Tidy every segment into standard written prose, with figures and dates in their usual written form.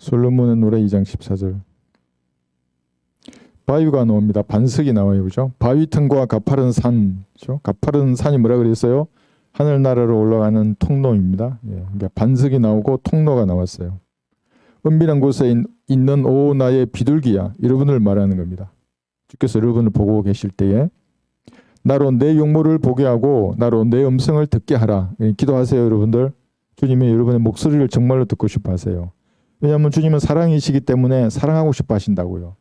솔로몬의 노래 2장 14절. 바위가 나옵니다. 반석이 나와요. 그죠? 바위 틈과 가파른 산. 그죠? 가파른 산이 뭐라 그랬어요? 하늘나라로 올라가는 통로입니다. 예, 그러니까 반석이 나오고 통로가 나왔어요. 은밀한 곳에 있는 오 나의 비둘기야. 여러분을 말하는 겁니다. 주께서 여러분을 보고 계실 때에 나로 내 용모를 보게 하고 나로 내 음성을 듣게 하라. 예, 기도하세요, 여러분들. 주님이 여러분의 목소리를 정말로 듣고 싶어 하세요. 왜냐하면 주님은 사랑이시기 때문에 사랑하고 싶어 하신다고요.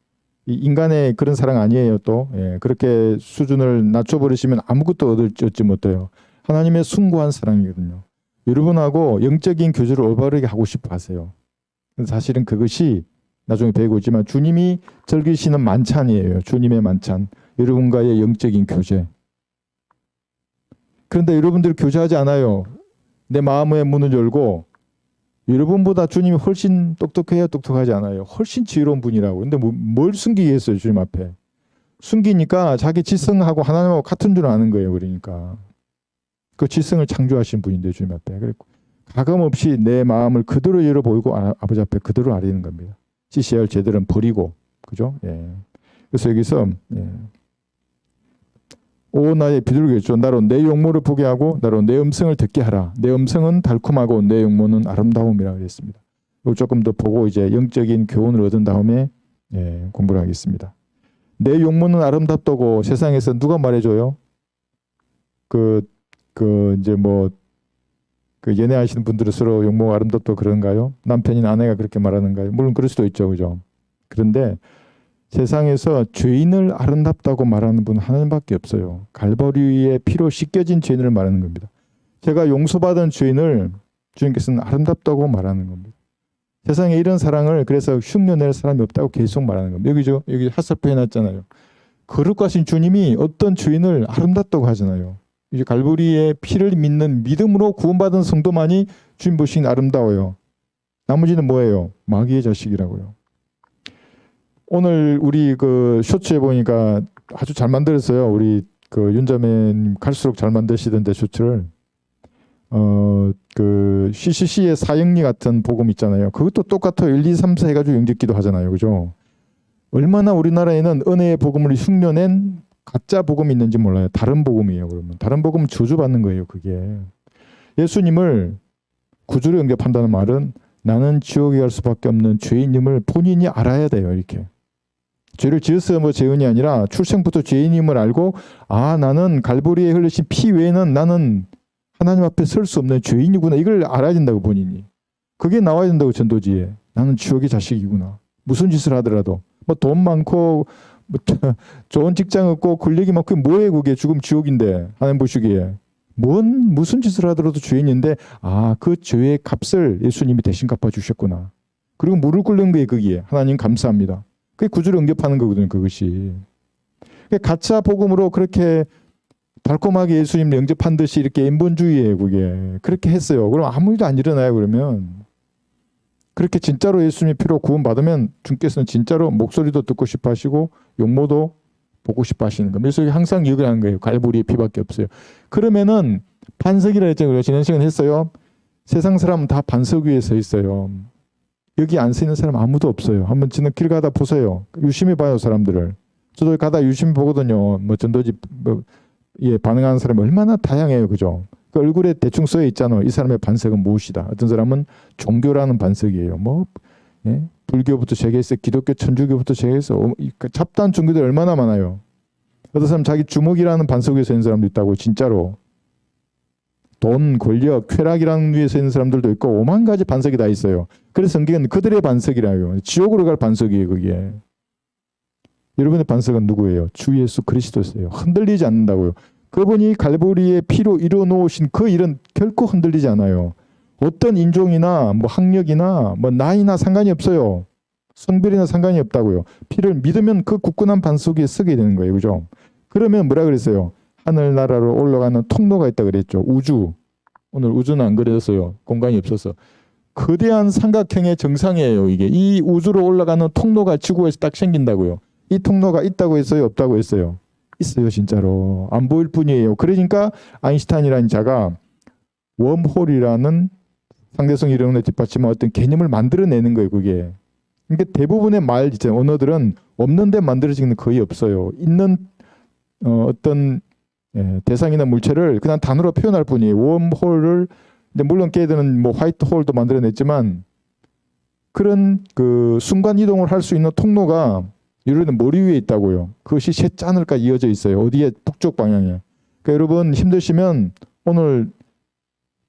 이 인간의 그런 사랑 아니에요. 또 그렇게 수준을 낮춰버리시면 아무것도 얻지 못해요. 하나님의 숭고한 사랑이거든요. 여러분하고 영적인 교제를 올바르게 하고 싶어 하세요. 사실은 그것이 나중에 배우고 있지만 주님이 즐기시는 만찬이에요. 주님의 만찬. 여러분과의 영적인 교제. 그런데 여러분들 교제하지 않아요. 내 마음의 문을 열고 여러분보다 주님이 훨씬 똑똑해요? 똑똑하지 않아요? 훨씬 지혜로운 분이라고. 근데 뭘 숨기겠어요? 주님 앞에. 숨기니까 자기 지성하고 하나님하고 같은 줄 아는 거예요. 그러니까. 그 지성을 창조하신 분인데 주님 앞에. 그리고 가감없이 내 마음을 그대로 열어보이고 아버지 앞에 그대로 아리는 겁니다. 지시할 죄들은 버리고. 그죠? 예. 그래서 여기서 오 나의 비둘기죠. 나로 내 용모를 보게 하고 나로 내 음성을 듣게 하라. 내 음성은 달콤하고 내 용모는 아름다움이라고 했습니다. 이거 조금 더 보고 이제 영적인 교훈을 얻은 다음에 공부를 하겠습니다. 내 용모는 아름답다고 세상에서 누가 말해줘요? 이제 그 연애하시는 분들은 서로 용모가 아름답다고 그런가요? 남편이나 아내가 그렇게 말하는가요? 물론 그럴 수도 있죠, 그죠? 그런데 세상에서 죄인을 아름답다고 말하는 분은 하나님밖에 없어요. 갈보리의 피로 씻겨진 죄인을 말하는 겁니다. 제가 용서받은 죄인을 주님께서는 아름답다고 말하는 겁니다. 세상에 이런 사랑을 그래서 흉내낼 사람이 없다고 계속 말하는 겁니다. 여기 하살표 해놨잖아요. 거룩하신 주님이 어떤 죄인을 아름답다고 하잖아요. 이제 갈보리의 피를 믿는 믿음으로 구원받은 성도만이 주님 보시기엔 아름다워요. 나머지는 뭐예요? 마귀의 자식이라고요. 오늘 우리 그 쇼츠에 보니까 아주 잘 만들었어요. 우리 그 윤자매님 갈수록 잘 만드시던데 쇼츠를. 그 CCC의 사형리 같은 복음 있잖아요. 그것도 똑같아요. 1, 2, 3, 4 해가지고 영접기도 하잖아요. 그죠? 얼마나 우리나라에는 은혜의 복음을 흉내낸 가짜 복음이 있는지 몰라요. 다른 복음이에요. 그러면 다른 복음은 저주받는 거예요. 그게. 예수님을 구주로 영접한다는 말은 나는 지옥에 갈 수밖에 없는 죄인임을 본인이 알아야 돼요. 이렇게. 죄를 지어서 뭐 죄인이 아니라 출생부터 죄인임을 알고 나는 갈보리에 흘리신 피 외에는 나는 하나님 앞에 설 수 없는 죄인이구나. 이걸 알아야 된다고 본인이. 그게 나와야 된다고 전도지에. 나는 지옥의 자식이구나. 무슨 짓을 하더라도 뭐 돈 많고 뭐 좋은 직장 없고 권력이 많고 뭐해 그게 죽음 지옥인데 하나님 보시기에 무슨 짓을 하더라도 죄인인데 그 죄의 값을 예수님이 대신 갚아주셨구나. 그리고 무릎 꿇는 거예요. 거기에 하나님 감사합니다. 그게 구주를 응접하는 거거든요. 그것이. 가짜 복음으로 그렇게 달콤하게 예수님을 영접한 듯이 이렇게 인본주의예요. 그게. 그렇게 했어요. 그럼 아무 일도 안 일어나요. 그러면. 그렇게 진짜로 예수님의 피로 구원받으면 주께서는 진짜로 목소리도 듣고 싶어 하시고 용모도 보고 싶어 하시는 겁니다. 그래서 항상 기억을 하는 거예요. 갈보리의 피밖에 없어요. 그러면은 반석이라 했잖아요. 지난 시간에 했어요. 세상 사람은 다 반석 위에 서 있어요. 여기 안 서 있는 사람 아무도 없어요. 한번 지는 길 가다 보세요. 유심히 봐요. 사람들을. 저도 가다 유심히 보거든요. 뭐 전도지 반응하는 사람이 얼마나 다양해요. 그죠? 그 얼굴에 대충 써 있잖아요. 이 사람의 반석은 무엇이다. 어떤 사람은 종교라는 반석이에요. 불교부터 시작해서 기독교, 천주교부터 시작해서 잡다한 종교들 얼마나 많아요. 어떤 사람 자기 주먹이라는 반석 위에 서 있는 사람도 있다고. 진짜로. 돈, 권력, 쾌락이라는 위에 서 있는 사람들도 있고 오만 가지 반석이 다 있어요. 그래서 성경은 그들의 반석이라요. 지옥으로 갈 반석이에요. 그게. 여러분의 반석은 누구예요? 주 예수 그리스도세요. 흔들리지 않는다고요. 그분이 갈보리의 피로 이루어놓으신 그 일은 결코 흔들리지 않아요. 어떤 인종이나 뭐 학력이나 뭐 나이나 상관이 없어요. 성별이나 상관이 없다고요. 피를 믿으면 그 굳건한 반석 위에 서게 되는 거예요. 그죠? 그러면 뭐라 그랬어요? 하늘나라로 올라가는 통로가 있다 그랬죠. 우주. 오늘 우주는 안 그렸어요. 공간이 없어서. 거대한 삼각형의 정상이에요. 이게. 이 우주로 올라가는 통로가 지구에서 딱 생긴다고요. 이 통로가 있다고 했어요? 없다고 했어요? 있어요. 진짜로. 안 보일 뿐이에요. 그러니까 아인슈타인이라는 자가 웜홀이라는 상대성 이론에 뒷받침한 어떤 개념을 만들어내는 거예요. 그게. 그러니까 대부분의 말 있잖아요. 언어들은 없는데 만들어지는 거의 없어요. 있는 어떤 대상이나 물체를 그냥 단어로 표현할 뿐이에요. 웜홀을 물론 걔들은 뭐 화이트 홀도 만들어냈지만 그런 그 순간 이동을 할 수 있는 통로가 유리는 머리 위에 있다고요. 그것이 세 짠을까 이어져 있어요. 어디에? 북쪽 방향에. 그러니까 여러분 힘드시면 오늘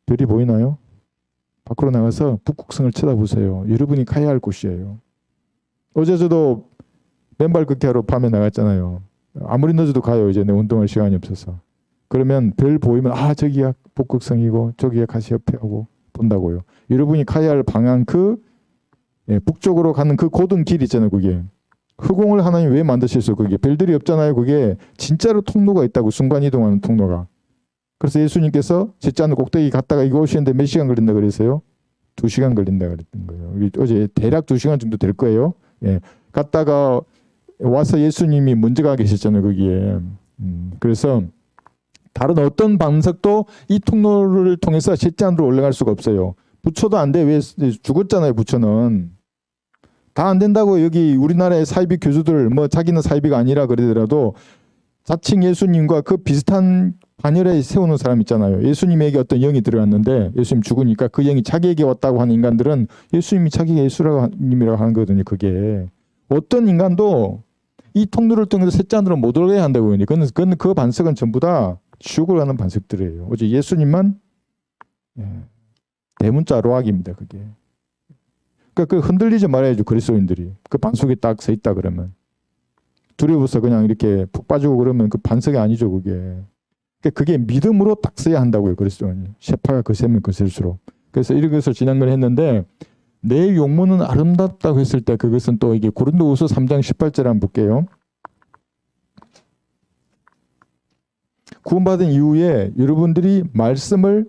별이 보이나요? 밖으로 나가서 북극성을 쳐다보세요. 여러분이 가야 할 곳이에요. 어제 저도 맨발 걷기하러 밤에 나갔잖아요. 아무리 늦어도 가요. 이제 내 운동할 시간이 없어서. 그러면 별 보이면 아 저기야 북극성이고 저기야 카시오페아고 본다고요. 여러분이 가야 할 방향 북쪽으로 가는 그 고든 길 있잖아요. 그게. 흑공을 하나님 왜 만드셨어요? 그게 별들이 없잖아요. 그게 진짜로 통로가 있다고 순간 이동하는 통로가. 그래서 예수님께서 제짠 꼭대기 갔다가 이거 오시는데 몇 시간 걸린다 그랬어요? 2시간 걸린다 그랬던 거예요. 어제 대략 2시간 정도 될 거예요. 예. 갔다가 와서 예수님이 먼저 가 계셨잖아요. 거기에. 그래서 다른 어떤 방석도 이 통로를 통해서 제짠으로 올라갈 수가 없어요. 부처도 안 돼. 왜 죽었잖아요. 부처는. 다 안 된다고. 여기 우리나라의 사이비 교주들 뭐 자기는 사이비가 아니라 그러더라도 자칭 예수님과 그 비슷한 반열에 세우는 사람 있잖아요. 예수님에게 어떤 영이 들어갔는데 예수님 죽으니까 그 영이 자기에게 왔다고 하는 인간들은 예수님이 자기가 예수님이라고 하는 거거든요. 그게 어떤 인간도 이 통로를 통해서 셋짠으로 못 올라가야 한다고 하니 그건 그 반석은 전부 다 지옥을 가는 반석들이에요. 어제 예수님만 대문자 로학입니다. 그게. 그러니까 그 흔들리지 말아야죠. 그리스도인들이 그 반석에 딱 서 있다 그러면 두려워서 그냥 이렇게 푹 빠지고 그러면 그 반석이 아니죠. 그게 믿음으로 딱 서야 한다고요. 그리스도인이. 셰파가 거세면 거셀수록. 그래서 이런 것을 지난번에 했는데 내 용모는 아름답다고 했을 때 그것은 또 이게 고린도후서 3장 18절 한번 볼게요. 구원받은 이후에 여러분들이 말씀을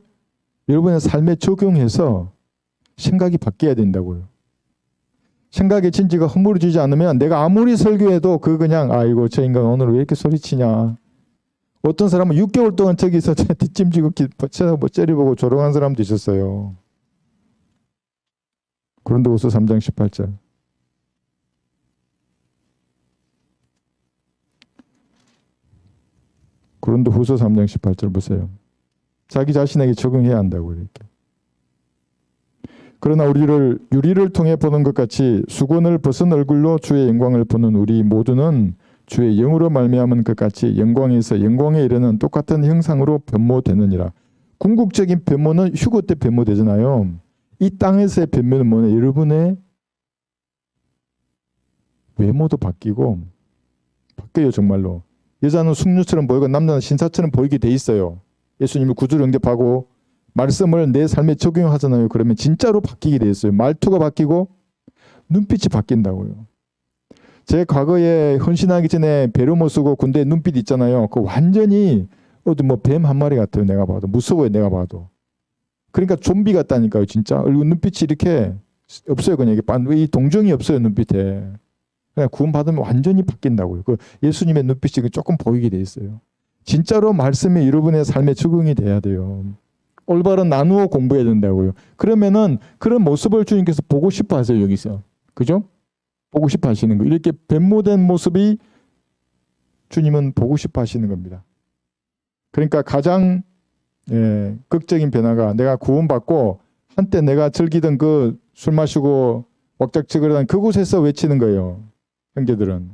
여러분의 삶에 적용해서 생각이 바뀌어야 된다고요. 생각의 진지가 허물어지지 않으면 내가 아무리 설교해도 그냥 아이고 저 인간 오늘 왜 이렇게 소리치냐. 어떤 사람은 6개월 동안 저기서 뒷짐지고 째려보고 조롱한 사람도 있었어요. 고린도후서 3장 18절. 고린도후서 3장 18절 보세요. 자기 자신에게 적용해야 한다고 이렇게. 그러나 우리를 유리를 통해 보는 것 같이 수건을 벗은 얼굴로 주의 영광을 보는 우리 모두는 주의 영으로 말미암은 것 같이 영광에서 영광에 이르는 똑같은 형상으로 변모되느니라. 궁극적인 변모는 휴거 때 변모되잖아요. 이 땅에서의 변모는 뭐냐? 여러분의 외모도 바뀌고 바뀌어요. 정말로. 여자는 숙녀처럼 보이고 남자는 신사처럼 보이게 돼 있어요. 예수님을 구주로 영접하고 말씀을 내 삶에 적용하잖아요. 그러면 진짜로 바뀌게 돼 있어요. 말투가 바뀌고 눈빛이 바뀐다고요. 제 과거에 헌신하기 전에 베르모 쓰고 군대 눈빛 있잖아요. 그 완전히 뭐 뱀 한 마리 같아요. 내가 봐도 무서워요. 내가 봐도. 그러니까 좀비 같다니까요. 진짜 얼굴 눈빛이 이렇게 없어요. 그냥 이 동정이 없어요. 눈빛에. 그냥 구원받으면 완전히 바뀐다고요. 그 예수님의 눈빛이 조금 보이게 돼 있어요. 진짜로 말씀이 여러분의 삶에 적응이 돼야 돼요. 올바른 나누어 공부해야 된다고요. 그러면은 그런 모습을 주님께서 보고 싶어 하세요. 여기서. 그죠? 보고 싶어 하시는 거. 이렇게 변모된 모습이 주님은 보고 싶어 하시는 겁니다. 그러니까 가장 극적인 변화가 내가 구원받고 한때 내가 즐기던 그 술 마시고 왁작지근한 그곳에서 외치는 거예요. 형제들은.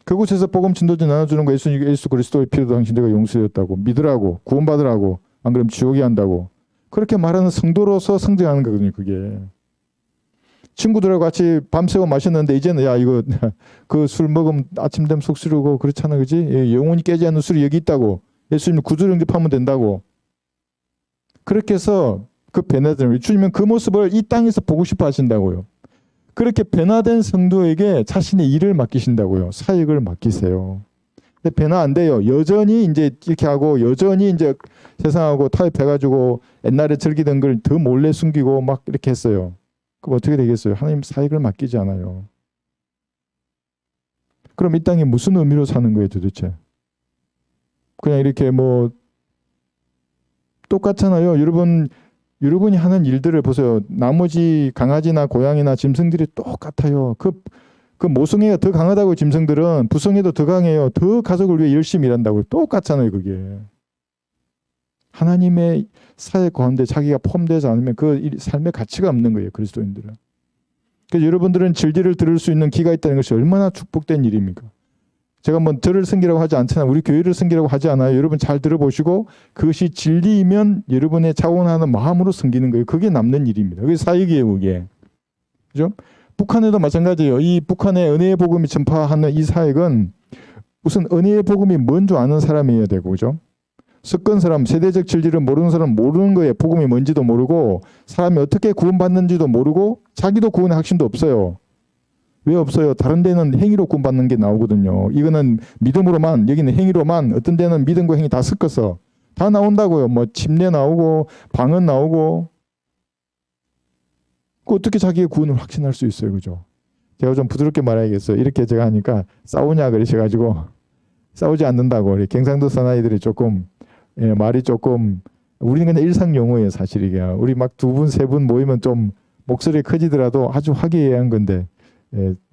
그곳에서 복음 진도제 나눠주는 거 예수 그리스도의 피로 당신들과 용서였다고 믿으라고 구원받으라고 안 그러면 지옥에 한다고 그렇게 말하는 성도로서 성장하는 거거든요. 그게. 친구들하고 같이 밤새고 마셨는데 이제는 야 이거 그 술 먹으면 아침 되면 속 쓰리고 그렇잖아. 그지? 영혼이 깨지 않는 술이 여기 있다고. 예수님 구주를 영접하면 된다고. 그렇게 해서 그 변화된 주님은 그 모습을 이 땅에서 보고 싶어 하신다고요. 그렇게 변화된 성도에게 자신의 일을 맡기신다고요. 사역을 맡기세요. 근데 변화 안 돼요. 여전히 이제 이렇게 하고 여전히 이제 세상하고 타협해가지고 옛날에 즐기던 걸 더 몰래 숨기고 막 이렇게 했어요. 그럼 어떻게 되겠어요? 하나님 사역을 맡기지 않아요. 그럼 이 땅에 무슨 의미로 사는 거예요 도대체? 그냥 이렇게 뭐 똑같잖아요. 여러분 여러분이 하는 일들을 보세요. 나머지 강아지나 고양이나 짐승들이 똑같아요. 그 모성애가 더 강하다고 짐승들은 부성애도 더 강해요. 더 가족을 위해 열심히 일한다고 똑같잖아요. 그게. 하나님의 사회 가운데 자기가 포함되지 않으면 그 삶의 가치가 없는 거예요. 그리스도인들은. 그래서 여러분들은 진리를 들을 수 있는 기가 있다는 것이 얼마나 축복된 일입니까? 제가 뭐 저를 섬기라고 하지 않잖아요. 우리 교회를 섬기라고 하지 않아요. 여러분 잘 들어보시고 그것이 진리이면 여러분의 자원하는 마음으로 섬기는 거예요. 그게 남는 일입니다. 그게 사역이에요. 그게. 그죠? 북한에도 마찬가지예요. 이 북한의 은혜의 복음이 전파하는 이 사역은 우선 은혜의 복음이 뭔 줄 아는 사람이어야 되고, 그죠? 습관 사람, 세대적 진리를 모르는 사람 모르는 거예요. 복음이 뭔지도 모르고 사람이 어떻게 구원받는지도 모르고 자기도 구원의 확신도 없어요. 왜 없어요? 다른 데는 행위로 구원받는 게 나오거든요. 이거는 믿음으로만, 여기는 행위로만, 어떤 데는 믿음과 행위 다 섞어서 다 나온다고요. 뭐 침례 나오고 방언 나오고. 어떻게 자기의 구원을 확신할 수 있어요, 그죠? 제가 좀 부드럽게 말해야겠어요. 이렇게 제가 하니까 싸우냐 그러셔가지고 싸우지 않는다고. 경상도 사나이들이 조금 말이 조금 우리는 그냥 일상 용어예요, 사실 이게. 우리 막 두 분, 세 분 모이면 좀 목소리 커지더라도 아주 화기애애한 건데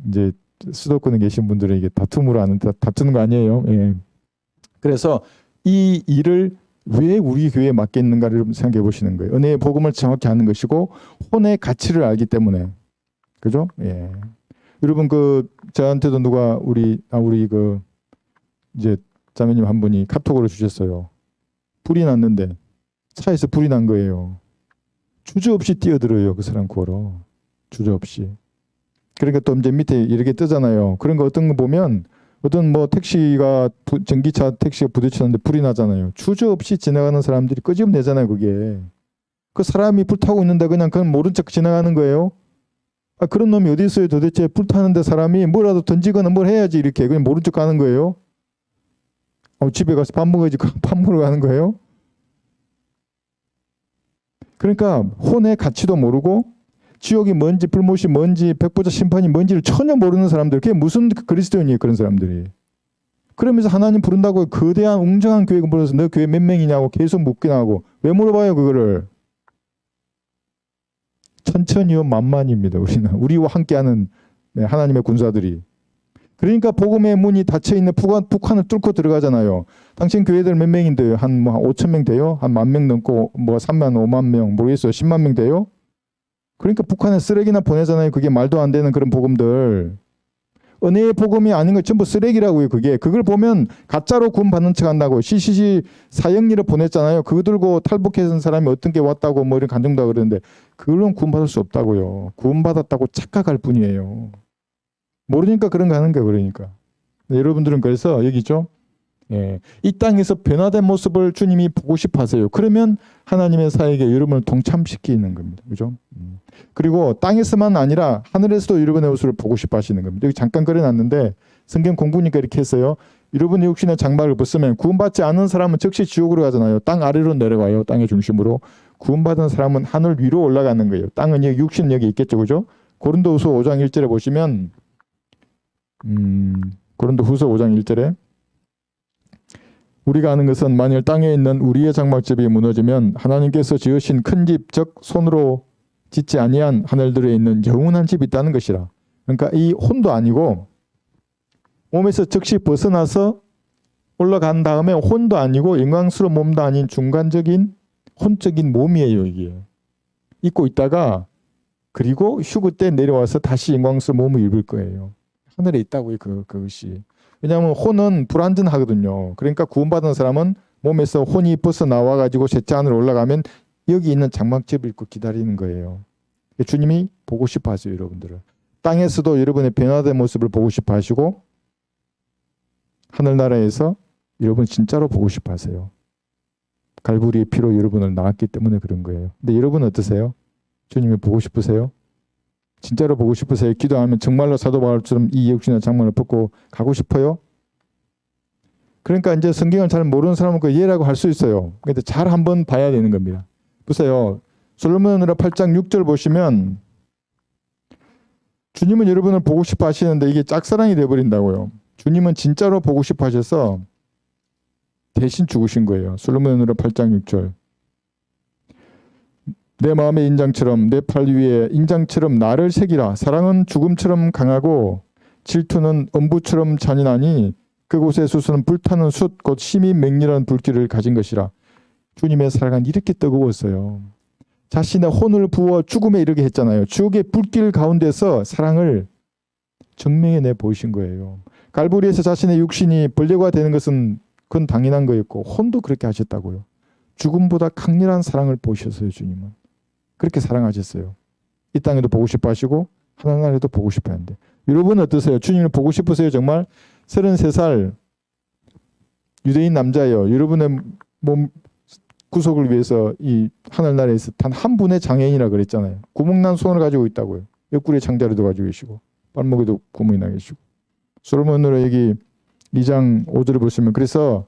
이제 수도권에 계신 분들은 이게 다툼으로 하는 다투는 거 아니에요. 그래서 이 일을 왜 우리 교회에 맡겼는가를 생각해 보시는 거예요. 은혜의 복음을 정확히 아는 것이고 혼의 가치를 알기 때문에. 그죠? 예. 여러분 저한테도 누가 우리 그 이제 자매님 한 분이 카톡으로 주셨어요. 불이 났는데 차에서 불이 난 거예요. 주저없이 뛰어들어요. 그 사람 구하러. 주저없이. 그러니까 또 이제 밑에 이렇게 뜨잖아요. 그런 거 어떤 거 보면 어떤 뭐 전기차 택시가 부딪혔는데 불이 나잖아요. 주저없이 지나가는 사람들이 끄집어내잖아요. 그게. 그 사람이 불타고 있는데 그냥 모른 척 지나가는 거예요. 그런 놈이 어디 있어요 도대체. 불타는데 사람이 뭐라도 던지거나 뭘 해야지 이렇게 그냥 모른 척 가는 거예요. 집에 가서 밥 먹어야지. 밥 먹으러 가는 거예요. 그러니까 혼의 가치도 모르고 지옥이 뭔지 불못이 뭔지 백보자 심판이 뭔지를 전혀 모르는 사람들. 그게 무슨 그리스도인이에요. 그런 사람들이. 그러면서 하나님 부른다고 거대한 웅장한 교회가 불러서 너 교회 몇 명이냐고 계속 묻긴 하고. 왜 물어봐요 그거를. 천천히요 만만입니다. 우리와 함께하는 하나님의 군사들이. 그러니까 복음의 문이 닫혀있는 북한을 뚫고 들어가잖아요. 당신 교회들 몇 명인데요? 한 5천 명 돼요? 한 10,000명 넘고 3만 5만 명 모르겠어요. 10만 명 돼요? 그러니까 북한에 쓰레기나 보내잖아요. 그게 말도 안 되는 그런 복음들. 은혜의 복음이 아닌 거 전부 쓰레기라고요. 그걸 보면 가짜로 구원받는 척 한다고. CCC 사형리를 보냈잖아요. 그거 들고 탈북해서 사람이 어떤 게 왔다고 뭐 이런 간증도 그러는데 그걸로는 구원받을 수 없다고요. 구원받았다고 착각할 뿐이에요. 모르니까 그런 거 하는 거예요. 그러니까. 여러분들은 그래서 여기 있죠. 이 땅에서 변화된 모습을 주님이 보고 싶어 하세요. 그러면 하나님의 사역에 여러분을 동참시키는 겁니다. 그죠? 그리고 땅에서만 아니라 하늘에서도 여러분의 모습을 보고 싶어 하시는 겁니다. 여기 잠깐 그려놨는데 성경 공부니까 이렇게 했어요. 여러분이 육신의 장막을 벗으면 구원받지 않은 사람은 즉시 지옥으로 가잖아요. 땅 아래로 내려가요. 땅의 중심으로. 구원받은 사람은 하늘 위로 올라가는 거예요. 땅은 여기 육신은 여기 있겠죠. 그죠? 고린도후서 5장 1절에 보시면 고린도후서 5장 1절에 우리가 아는 것은 만일 땅에 있는 우리의 장막집이 무너지면 하나님께서 지으신 큰 집, 즉 손으로 짓지 아니한 하늘들에 있는 영원한 집이 있다는 것이라. 그러니까 이 혼도 아니고 몸에서 즉시 벗어나서 올라간 다음에 혼도 아니고 영광스러운 몸도 아닌 중간적인 혼적인 몸이에요. 이게. 입고 있다가 그리고 휴거 때 내려와서 다시 영광스러운 몸을 입을 거예요. 하늘에 있다고요. 그것이. 왜냐하면 혼은 불완전하거든요. 그러니까 구원받은 사람은 몸에서 혼이 벗어나와 가지고 셋째 하늘로 올라가면 여기 있는 장막집을 입고 기다리는 거예요. 주님이 보고 싶어 하세요. 여러분들을. 땅에서도 여러분의 변화된 모습을 보고 싶어 하시고 하늘나라에서 여러분 진짜로 보고 싶어 하세요. 갈보리의 피로 여러분을 낳았기 때문에 그런 거예요. 근데 여러분 어떠세요? 주님이 보고 싶으세요? 진짜로 보고 싶으세요? 기도하면 정말로 사도 바울처럼 이 육신의 장막을 벗고 가고 싶어요? 그러니까 이제 성경을 잘 모르는 사람은 그 이해라고 할 수 있어요. 근데 잘 한번 봐야 되는 겁니다. 보세요. 솔로몬으로 8장 6절 보시면 주님은 여러분을 보고 싶어 하시는데 이게 짝사랑이 돼버린다고요. 주님은 진짜로 보고 싶어 하셔서 대신 죽으신 거예요. 솔로몬으로 8장 6절. 내 마음의 인장처럼 내 팔 위에 인장처럼 나를 새기라. 사랑은 죽음처럼 강하고 질투는 엄부처럼 잔인하니 그곳의 수수는 불타는 숯 곧 심히 맹렬한 불길을 가진 것이라. 주님의 사랑은 이렇게 뜨거웠어요. 자신의 혼을 부어 죽음에 이르게 했잖아요. 죽의 불길 가운데서 사랑을 증명해 내 보이신 거예요. 갈보리에서 자신의 육신이 벌레가 되는 것은 그건 당연한 거였고 혼도 그렇게 하셨다고요. 죽음보다 강렬한 사랑을 보이셨어요. 주님은 그렇게 사랑하셨어요. 이 땅에도 보고 싶어 하시고 하늘나라에도 보고 싶어 하는데 여러분 어떠세요? 주님을 보고 싶으세요? 정말 33살 유대인 남자예요. 여러분의 몸 구속을 위해서 이 하늘나라에서 단 한 분의 장애인이라 그랬잖아요. 구멍난 손을 가지고 있다고요. 옆구리에 창자리도 가지고 계시고 발목에도 구멍이 나 계시고. 솔로몬으로 여기 2장 5절을 보시면 그래서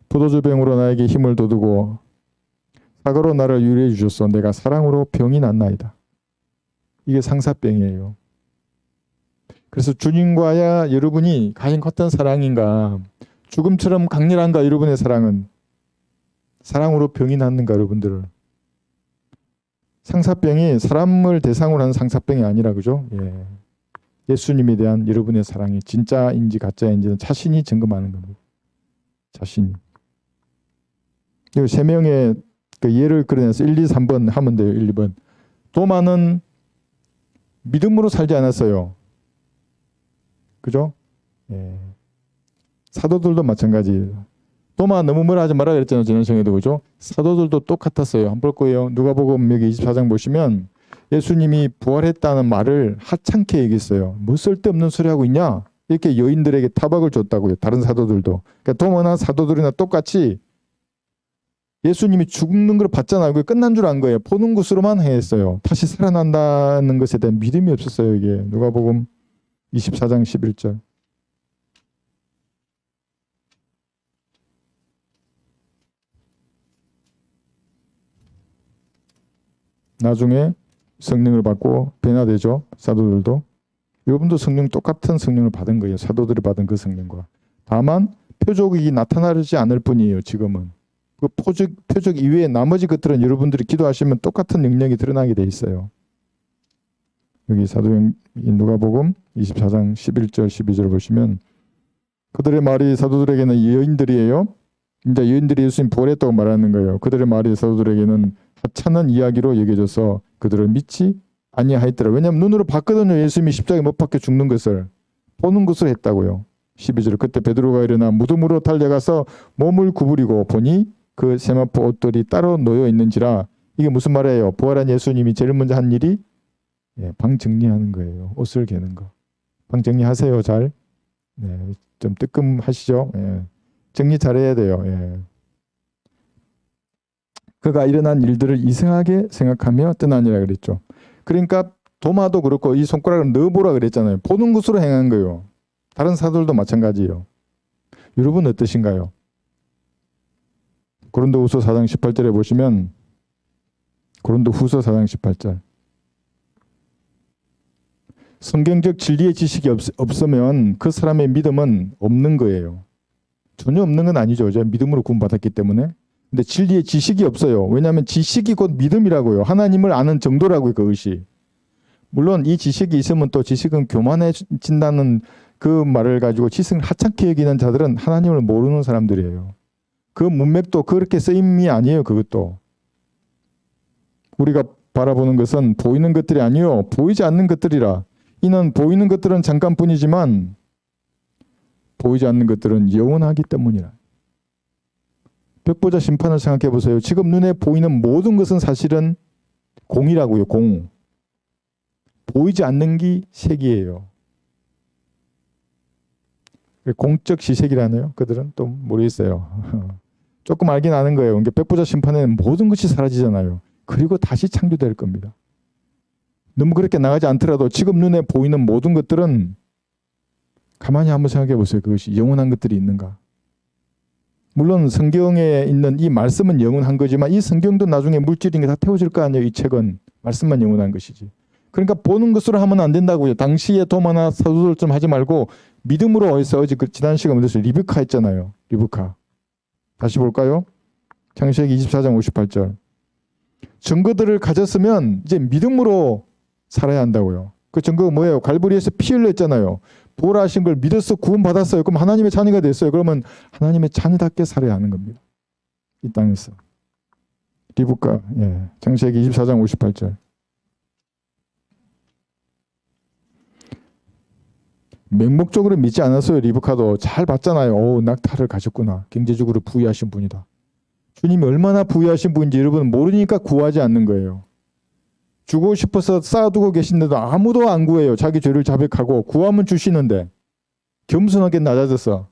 포도주병으로 나에게 힘을 돋우고 사과로 나를 유리해 주셨소. 내가 사랑으로 병이 났나이다. 이게 상사병이에요. 그래서 주님과야 여러분이 과연 어떤 사랑인가? 죽음처럼 강렬한가? 여러분의 사랑은 사랑으로 병이 났는가? 여러분들은 상사병이 사람을 대상으로 하는 상사병이 아니라 그죠? 예. 예수님에 대한 여러분의 사랑이 진짜인지 가짜인지는 자신이 점검하는 겁니다. 자신이. 이 세 명의 그 예를 끌어내서 1, 2, 3번 하면 돼요. 1, 2번. 도마는 믿음으로 살지 않았어요. 그죠? 예. 사도들도 마찬가지예요. 도마 너무 뭐라 하지 마라 그랬잖아요. 지난 시간에도 그죠? 사도들도 똑같았어요. 한번 볼 거예요. 누가복음 여기 24장 보시면 예수님이 부활했다는 말을 하찮게 얘기했어요. 뭐 쓸데없는 소리 하고 있냐? 이렇게 여인들에게 타박을 줬다고요. 다른 사도들도. 그러니까 도마나 사도들이나 똑같이 예수님이 죽는 걸 봤잖아요. 그게 끝난 줄 안 거예요. 보는 것으로만 행했어요. 다시 살아난다는 것에 대한 믿음이 없었어요. 이게 누가복음 24장 11절. 나중에 성령을 받고 변화되죠. 사도들도. 여러분도 성령 똑같은 성령을 받은 거예요. 사도들이 받은 그 성령과. 다만 표적이 나타나지 않을 뿐이에요. 지금은. 그 표적 이외에 나머지 것들은 여러분들이 기도하시면 똑같은 능력이 드러나게 돼 있어요. 여기 사도행 누가복음 24장 11절 12절 보시면 그들의 말이 사도들에게는 여인들이에요. 이제 여인들이 예수님 부활했다고 말하는 거예요. 그들의 말이 사도들에게는 하찮은 이야기로 여겨져서 그들을 믿지 아니하였더라. 왜냐하면 눈으로 봤거든요. 예수님이 십자가에 못 박혀 죽는 것을 보는 것을 했다고요. 12절 그때 베드로가 일어나 무덤으로 달려가서 몸을 구부리고 보니 그 세마포 옷들이 따로 놓여 있는지라. 이게 무슨 말이에요? 부활한 예수님이 제일 먼저 한 일이 방 정리하는 거예요. 옷을 개는 거. 방 정리하세요. 잘. 좀 뜨끔하시죠? 정리 잘해야 돼요. 그가 일어난 일들을 이상하게 생각하며 떠나니라 그랬죠. 그러니까 도마도 그렇고 이 손가락을 넣어보라 그랬잖아요. 보는 것으로 행한 거예요. 다른 사도들도 마찬가지예요. 여러분 어떠신가요? 고린도후서 4장 18절에 보시면 고린도후서 4장 18절 성경적 진리의 지식이 없으면 그 사람의 믿음은 없는 거예요. 전혀 없는 건 아니죠. 제가 믿음으로 구원받았기 때문에. 근데 진리의 지식이 없어요. 왜냐하면 지식이 곧 믿음이라고요. 하나님을 아는 정도라고요. 그것이. 물론 이 지식이 있으면 또 지식은 교만해진다는 그 말을 가지고 지식을 하찮게 여기는 자들은 하나님을 모르는 사람들이에요. 그 문맥도 그렇게 쓰임이 아니에요. 그것도. 우리가 바라보는 것은 보이는 것들이 아니요 보이지 않는 것들이라. 이는 보이는 것들은 잠깐뿐이지만 보이지 않는 것들은 영원하기 때문이라. 벽보자 심판을 생각해 보세요. 지금 눈에 보이는 모든 것은 사실은 공이라고요. 공. 보이지 않는 게 색이에요. 공적 지색이라네요. 그들은 또 모르겠어요. 조금 알긴 아는 거예요. 그러니까 벽보자 심판에는 모든 것이 사라지잖아요. 그리고 다시 창조될 겁니다. 너무 그렇게 나가지 않더라도 지금 눈에 보이는 모든 것들은 가만히 한번 생각해 보세요. 그것이 영원한 것들이 있는가. 물론 성경에 있는 이 말씀은 영원한 거지만 이 성경도 나중에 물질인 게 다 태워질 거 아니에요. 이 책은. 말씀만 영원한 것이지. 그러니까 보는 것으로 하면 안 된다고요. 당시에 도마나 사도들 좀 하지 말고 믿음으로 해서 어제 지난 시간에 리브카 했잖아요. 리브카. 다시 볼까요? 창세기 24장 58절. 증거들을 가졌으면 이제 믿음으로 살아야 한다고요. 그 증거가 뭐예요? 갈보리에서 피 흘렸잖아요. 부활하신 걸 믿어서 구원받았어요. 그럼 하나님의 자녀가 됐어요. 그러면 하나님의 자녀답게 살아야 하는 겁니다. 이 땅에서. 리브카, 창세기 24장 58절. 맹목적으로 믿지 않았어요. 리브카도 잘 봤잖아요. 오, 낙타를 가졌구나. 경제적으로 부유하신 분이다. 주님이 얼마나 부유하신 분인지 여러분 모르니까 구하지 않는 거예요. 주고 싶어서 쌓아두고 계신데도 아무도 안 구해요. 자기 죄를 자백하고 구하면 주시는데 겸손하게 낮아져서.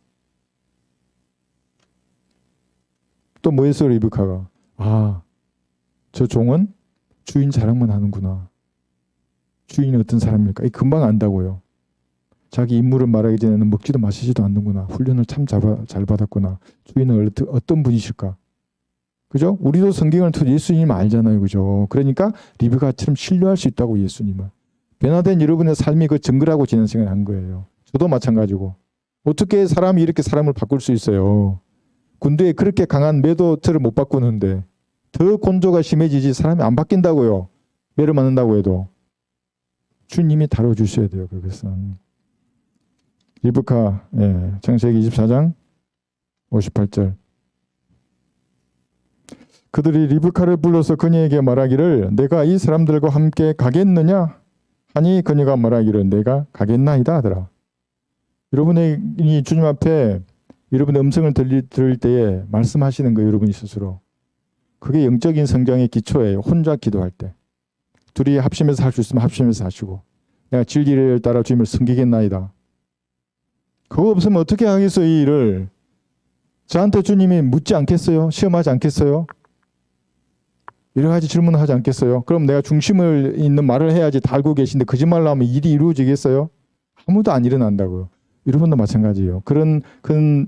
또 뭐 했어요 리브카가? 아, 저 종은 주인 자랑만 하는구나. 주인이 어떤 사람일까? 금방 안다고요. 자기 임무를 말하기 전에는 먹지도 마시지도 않는구나. 훈련을 참 잘 받았구나. 주인은 어떤 분이실까? 그죠? 우리도 성경을 통해 예수님 알잖아요. 그죠? 그러니까 리브카처럼 신뢰할 수 있다고 예수님을. 변화된 여러분의 삶이 그 증거라고 지난 생각을 한 거예요. 저도 마찬가지고. 어떻게 사람이 이렇게 사람을 바꿀 수 있어요? 군대에 그렇게 강한 매도트를 못 바꾸는데 더 곤조가 심해지지 사람이 안 바뀐다고요. 매를 맞는다고 해도. 주님이 다뤄주셔야 돼요. 그것은. 리브카 창세기 24장 58절. 그들이 리브카를 불러서 그녀에게 말하기를 내가 이 사람들과 함께 가겠느냐 하니 그녀가 말하기를 내가 가겠나이다 하더라. 여러분이 주님 앞에 여러분의 음성을 들을 때에 말씀하시는 거예요. 여러분이 스스로. 그게 영적인 성장의 기초예요. 혼자 기도할 때. 둘이 합심해서 할 수 있으면 합심해서 하시고 내가 진리를 따라 주님을 섬기겠나이다. 그거 없으면 어떻게 하겠어요 이 일을. 저한테 주님이 묻지 않겠어요? 시험하지 않겠어요? 여러 가지 질문을 하지 않겠어요? 그럼 내가 중심을 있는 말을 해야지 다 알고 계신데 거짓말로 하면 일이 이루어지겠어요? 아무도 안 일어난다고요. 여러분도 마찬가지예요. 그런 큰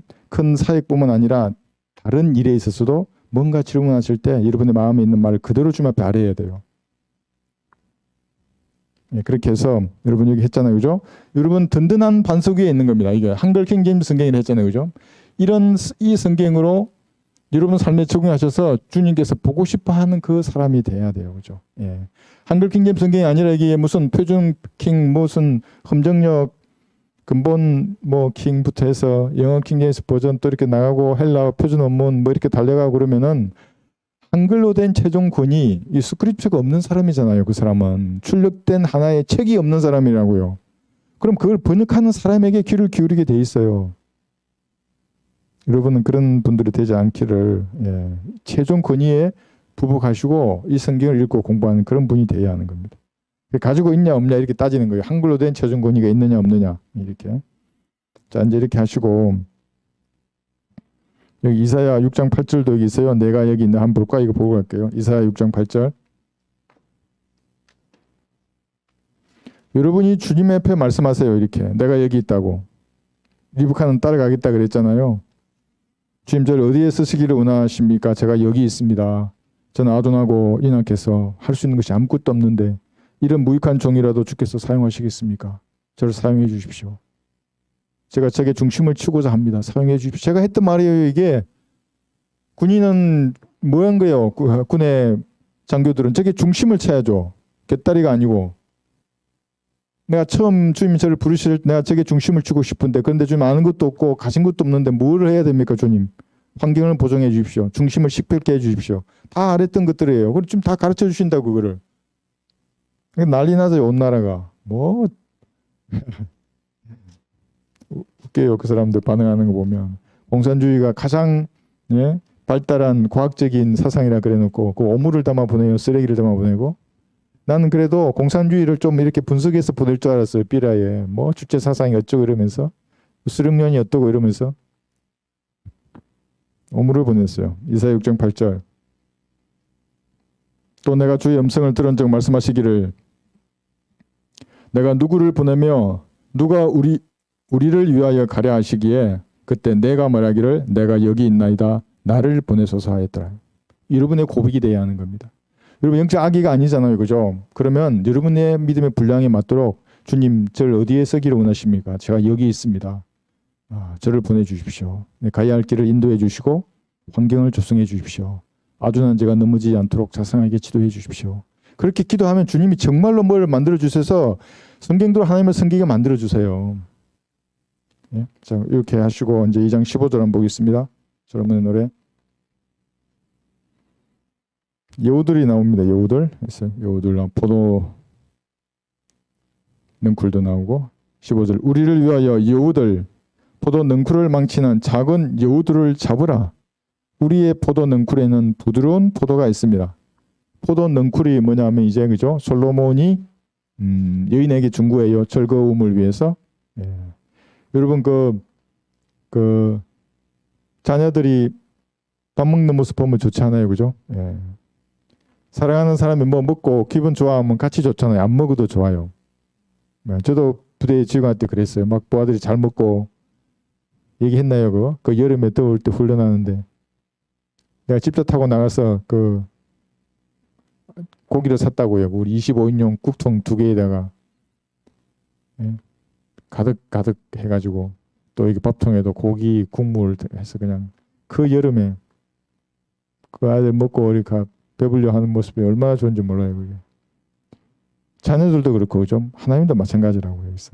사역뿐만 아니라 다른 일에 있어서도 뭔가 질문하실 때 여러분의 마음에 있는 말을 그대로 주님 앞에 아뢰어야 돼요. 그렇게 해서 여러분 여기 했잖아요. 그죠? 여러분 든든한 반석 위에 있는 겁니다. 이게 한글 킹제임스 성경을 했잖아요. 그죠? 이 성경으로 여러분 삶에 적용하셔서 주님께서 보고 싶어 하는 그 사람이 돼야 돼요. 그죠? 한글 킹제임스 성경이 아니라 이게 무슨 표준 킹 무슨 험정역 근본 뭐 킹부터 해서 영어 킹제임스 버전 또 이렇게 나가고 헬라어 표준 원문 뭐 이렇게 달려가고 그러면은 한글로 된 최종 권위 이 스크립처가 없는 사람이잖아요. 그 사람은 출력된 하나의 책이 없는 사람이라고요. 그럼 그걸 번역하는 사람에게 귀를 기울이게 돼 있어요. 여러분은 그런 분들이 되지 않기를 최종 권위에 부복하시고 이 성경을 읽고 공부하는 그런 분이 되어야 하는 겁니다. 가지고 있냐 없냐 이렇게 따지는 거예요. 한글로 된 최종 권위가 있느냐 없느냐 이렇게. 자 이제 이렇게 하시고 여기 이사야 6장 8절도 여기 있어요. 내가 여기 있는 한번 볼까? 이거 보고 갈게요. 이사야 6장 8절. 여러분이 주님 앞에 말씀하세요. 이렇게 내가 여기 있다고. 리브카는 따라가겠다 그랬잖아요. 주님 저를 어디에 쓰시기를 원하십니까? 제가 여기 있습니다. 저는 아도나고 인하께서 할 수 있는 것이 아무것도 없는데 이런 무익한 종이라도 주께서 사용하시겠습니까? 저를 사용해 주십시오. 제가 적의 중심을 치고자 합니다. 사용해 주십시오. 제가 했던 말이에요. 이게 군인은 뭐 한 거예요? 군의 장교들은 적의 중심을 쳐야죠. 곁다리가 아니고. 내가 처음 주님이 저를 부르실 때 내가 적의 중심을 치고 싶은데 그런데 주님 아는 것도 없고 가진 것도 없는데 뭘 해야 됩니까 주님? 환경을 보정해 주십시오. 중심을 식별케 해 주십시오. 다 알았던 것들이에요. 그걸 지금 다 가르쳐 주신다고 그거를. 난리 나죠. 온 나라가. 뭐 웃겨요. 그 사람들 반응하는 거 보면. 공산주의가 가장 발달한 과학적인 사상이라 그래놓고 그 오물을 담아 보내요. 쓰레기를 담아 보내고. 나는 그래도 공산주의를 좀 이렇게 분석해서 보낼 줄 알았어요. 삐라에. 뭐 주체 사상이 어쩌고 이러면서 수령론이 어떠고 이러면서 오물을 보냈어요. 이사야 6장 8절. 또 내가 주의 음성을 들은 적 말씀하시기를 내가 누구를 보내며 누가 우리를 위하여 가려 하시기에 그때 내가 말하기를 내가 여기 있나이다 나를 보내소서 하였더라. 여러분의 고백이 돼야 하는 겁니다. 여러분 영적 악의가 아니잖아요. 그죠? 그러면 여러분의 믿음의 분량에 맞도록 주님 저를 어디에 쓰기를 원하십니까? 제가 여기 있습니다. 저를 보내주십시오. 가야 할 길을 인도해 주시고 환경을 조성해 주십시오. 아둔한 제가 넘어지지 않도록 자상하게 지도해 주십시오. 그렇게 기도하면 주님이 정말로 뭘 만들어 주셔서 성경대로 하나님을 섬기게 만들어 주세요. 예? 자, 이렇게 하시고 이제 2장 15절 한번 보겠습니다. 솔로몬의 노래. 여우들이 나옵니다. 여우들. 그래서 여우들 나오고 포도 능쿨도 나오고 15절 우리를 위하여 여우들 포도 능쿨을 망치는 작은 여우들을 잡으라. 우리의 포도 능쿨에는 부드러운 포도가 있습니다. 포도 능쿨이 뭐냐면 이제 그죠? 솔로몬이 여인에게 준 거예요. 즐거움을 위해서. 예. 여러분 그 자녀들이 밥 먹는 모습 보면 좋지 않아요, 그죠? 예. 사랑하는 사람이 뭐 먹고 기분 좋아하면 같이 좋잖아요. 안 먹어도 좋아요. 예. 저도 부대에 지휘관 때 그랬어요. 막 부하들이 잘 먹고 얘기했나요, 그거? 그 여름에 더울 때 훈련하는데 내가 집도 타고 나가서 그 고기를 샀다고요. 우리 25인용 국통 2개에다가 예. 가득 해가지고 또 이게 밥통에도 고기 국물 해서 그냥 그 여름에 그 아이들 먹고 이렇게 배불려 하는 모습이 얼마나 좋은지 몰라요. 그게. 자녀들도 그렇고 좀 하나님도 마찬가지라고 여기서.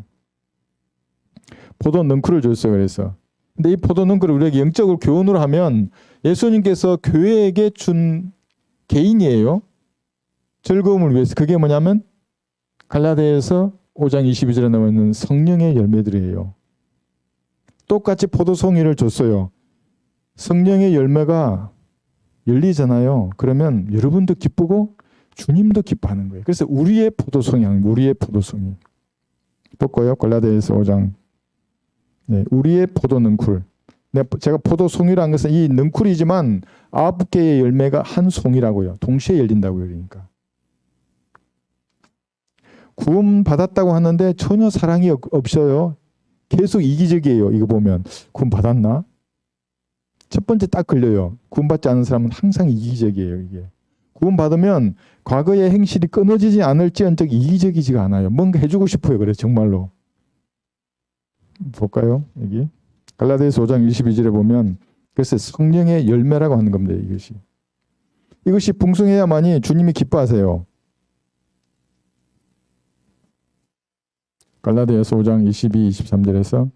포도 능쿨을 줬어요. 그래서 근데 이 포도 능쿨을 우리에게 영적으로 교훈으로 하면 예수님께서 교회에게 준 개인이에요. 즐거움을 위해서. 그게 뭐냐면 갈라디아서 5장 22절에 나와 있는 성령의 열매들이에요. 똑같이 포도송이를 줬어요. 성령의 열매가 열리잖아요. 그러면 여러분도 기쁘고 주님도 기뻐하는 거예요. 그래서 우리의 포도송이 아니고 우리의 포도송이. 볼까요? 갈라디아서 5장. 네, 우리의 포도 능쿨. 제가 포도송이라는 것은 이 능쿨이지만 9개의 열매가 한 송이라고요. 동시에 열린다고요. 그러니까. 구원 받았다고 하는데 전혀 사랑이 없어요. 계속 이기적이에요. 이거 보면 구원 받았나? 첫 번째 딱 걸려요. 구원 받지 않은 사람은 항상 이기적이에요. 이게 구원 받으면 과거의 행실이 끊어지지 않을지언정 이기적이지가 않아요. 뭔가 해주고 싶어요. 그래 정말로. 볼까요? 여기 갈라디아서 5장 22절에 보면 그래서 성령의 열매라고 하는 겁니다. 이것이 풍성해야만이 주님이 기뻐하세요. 갈라디아서 5장 22, 23절에서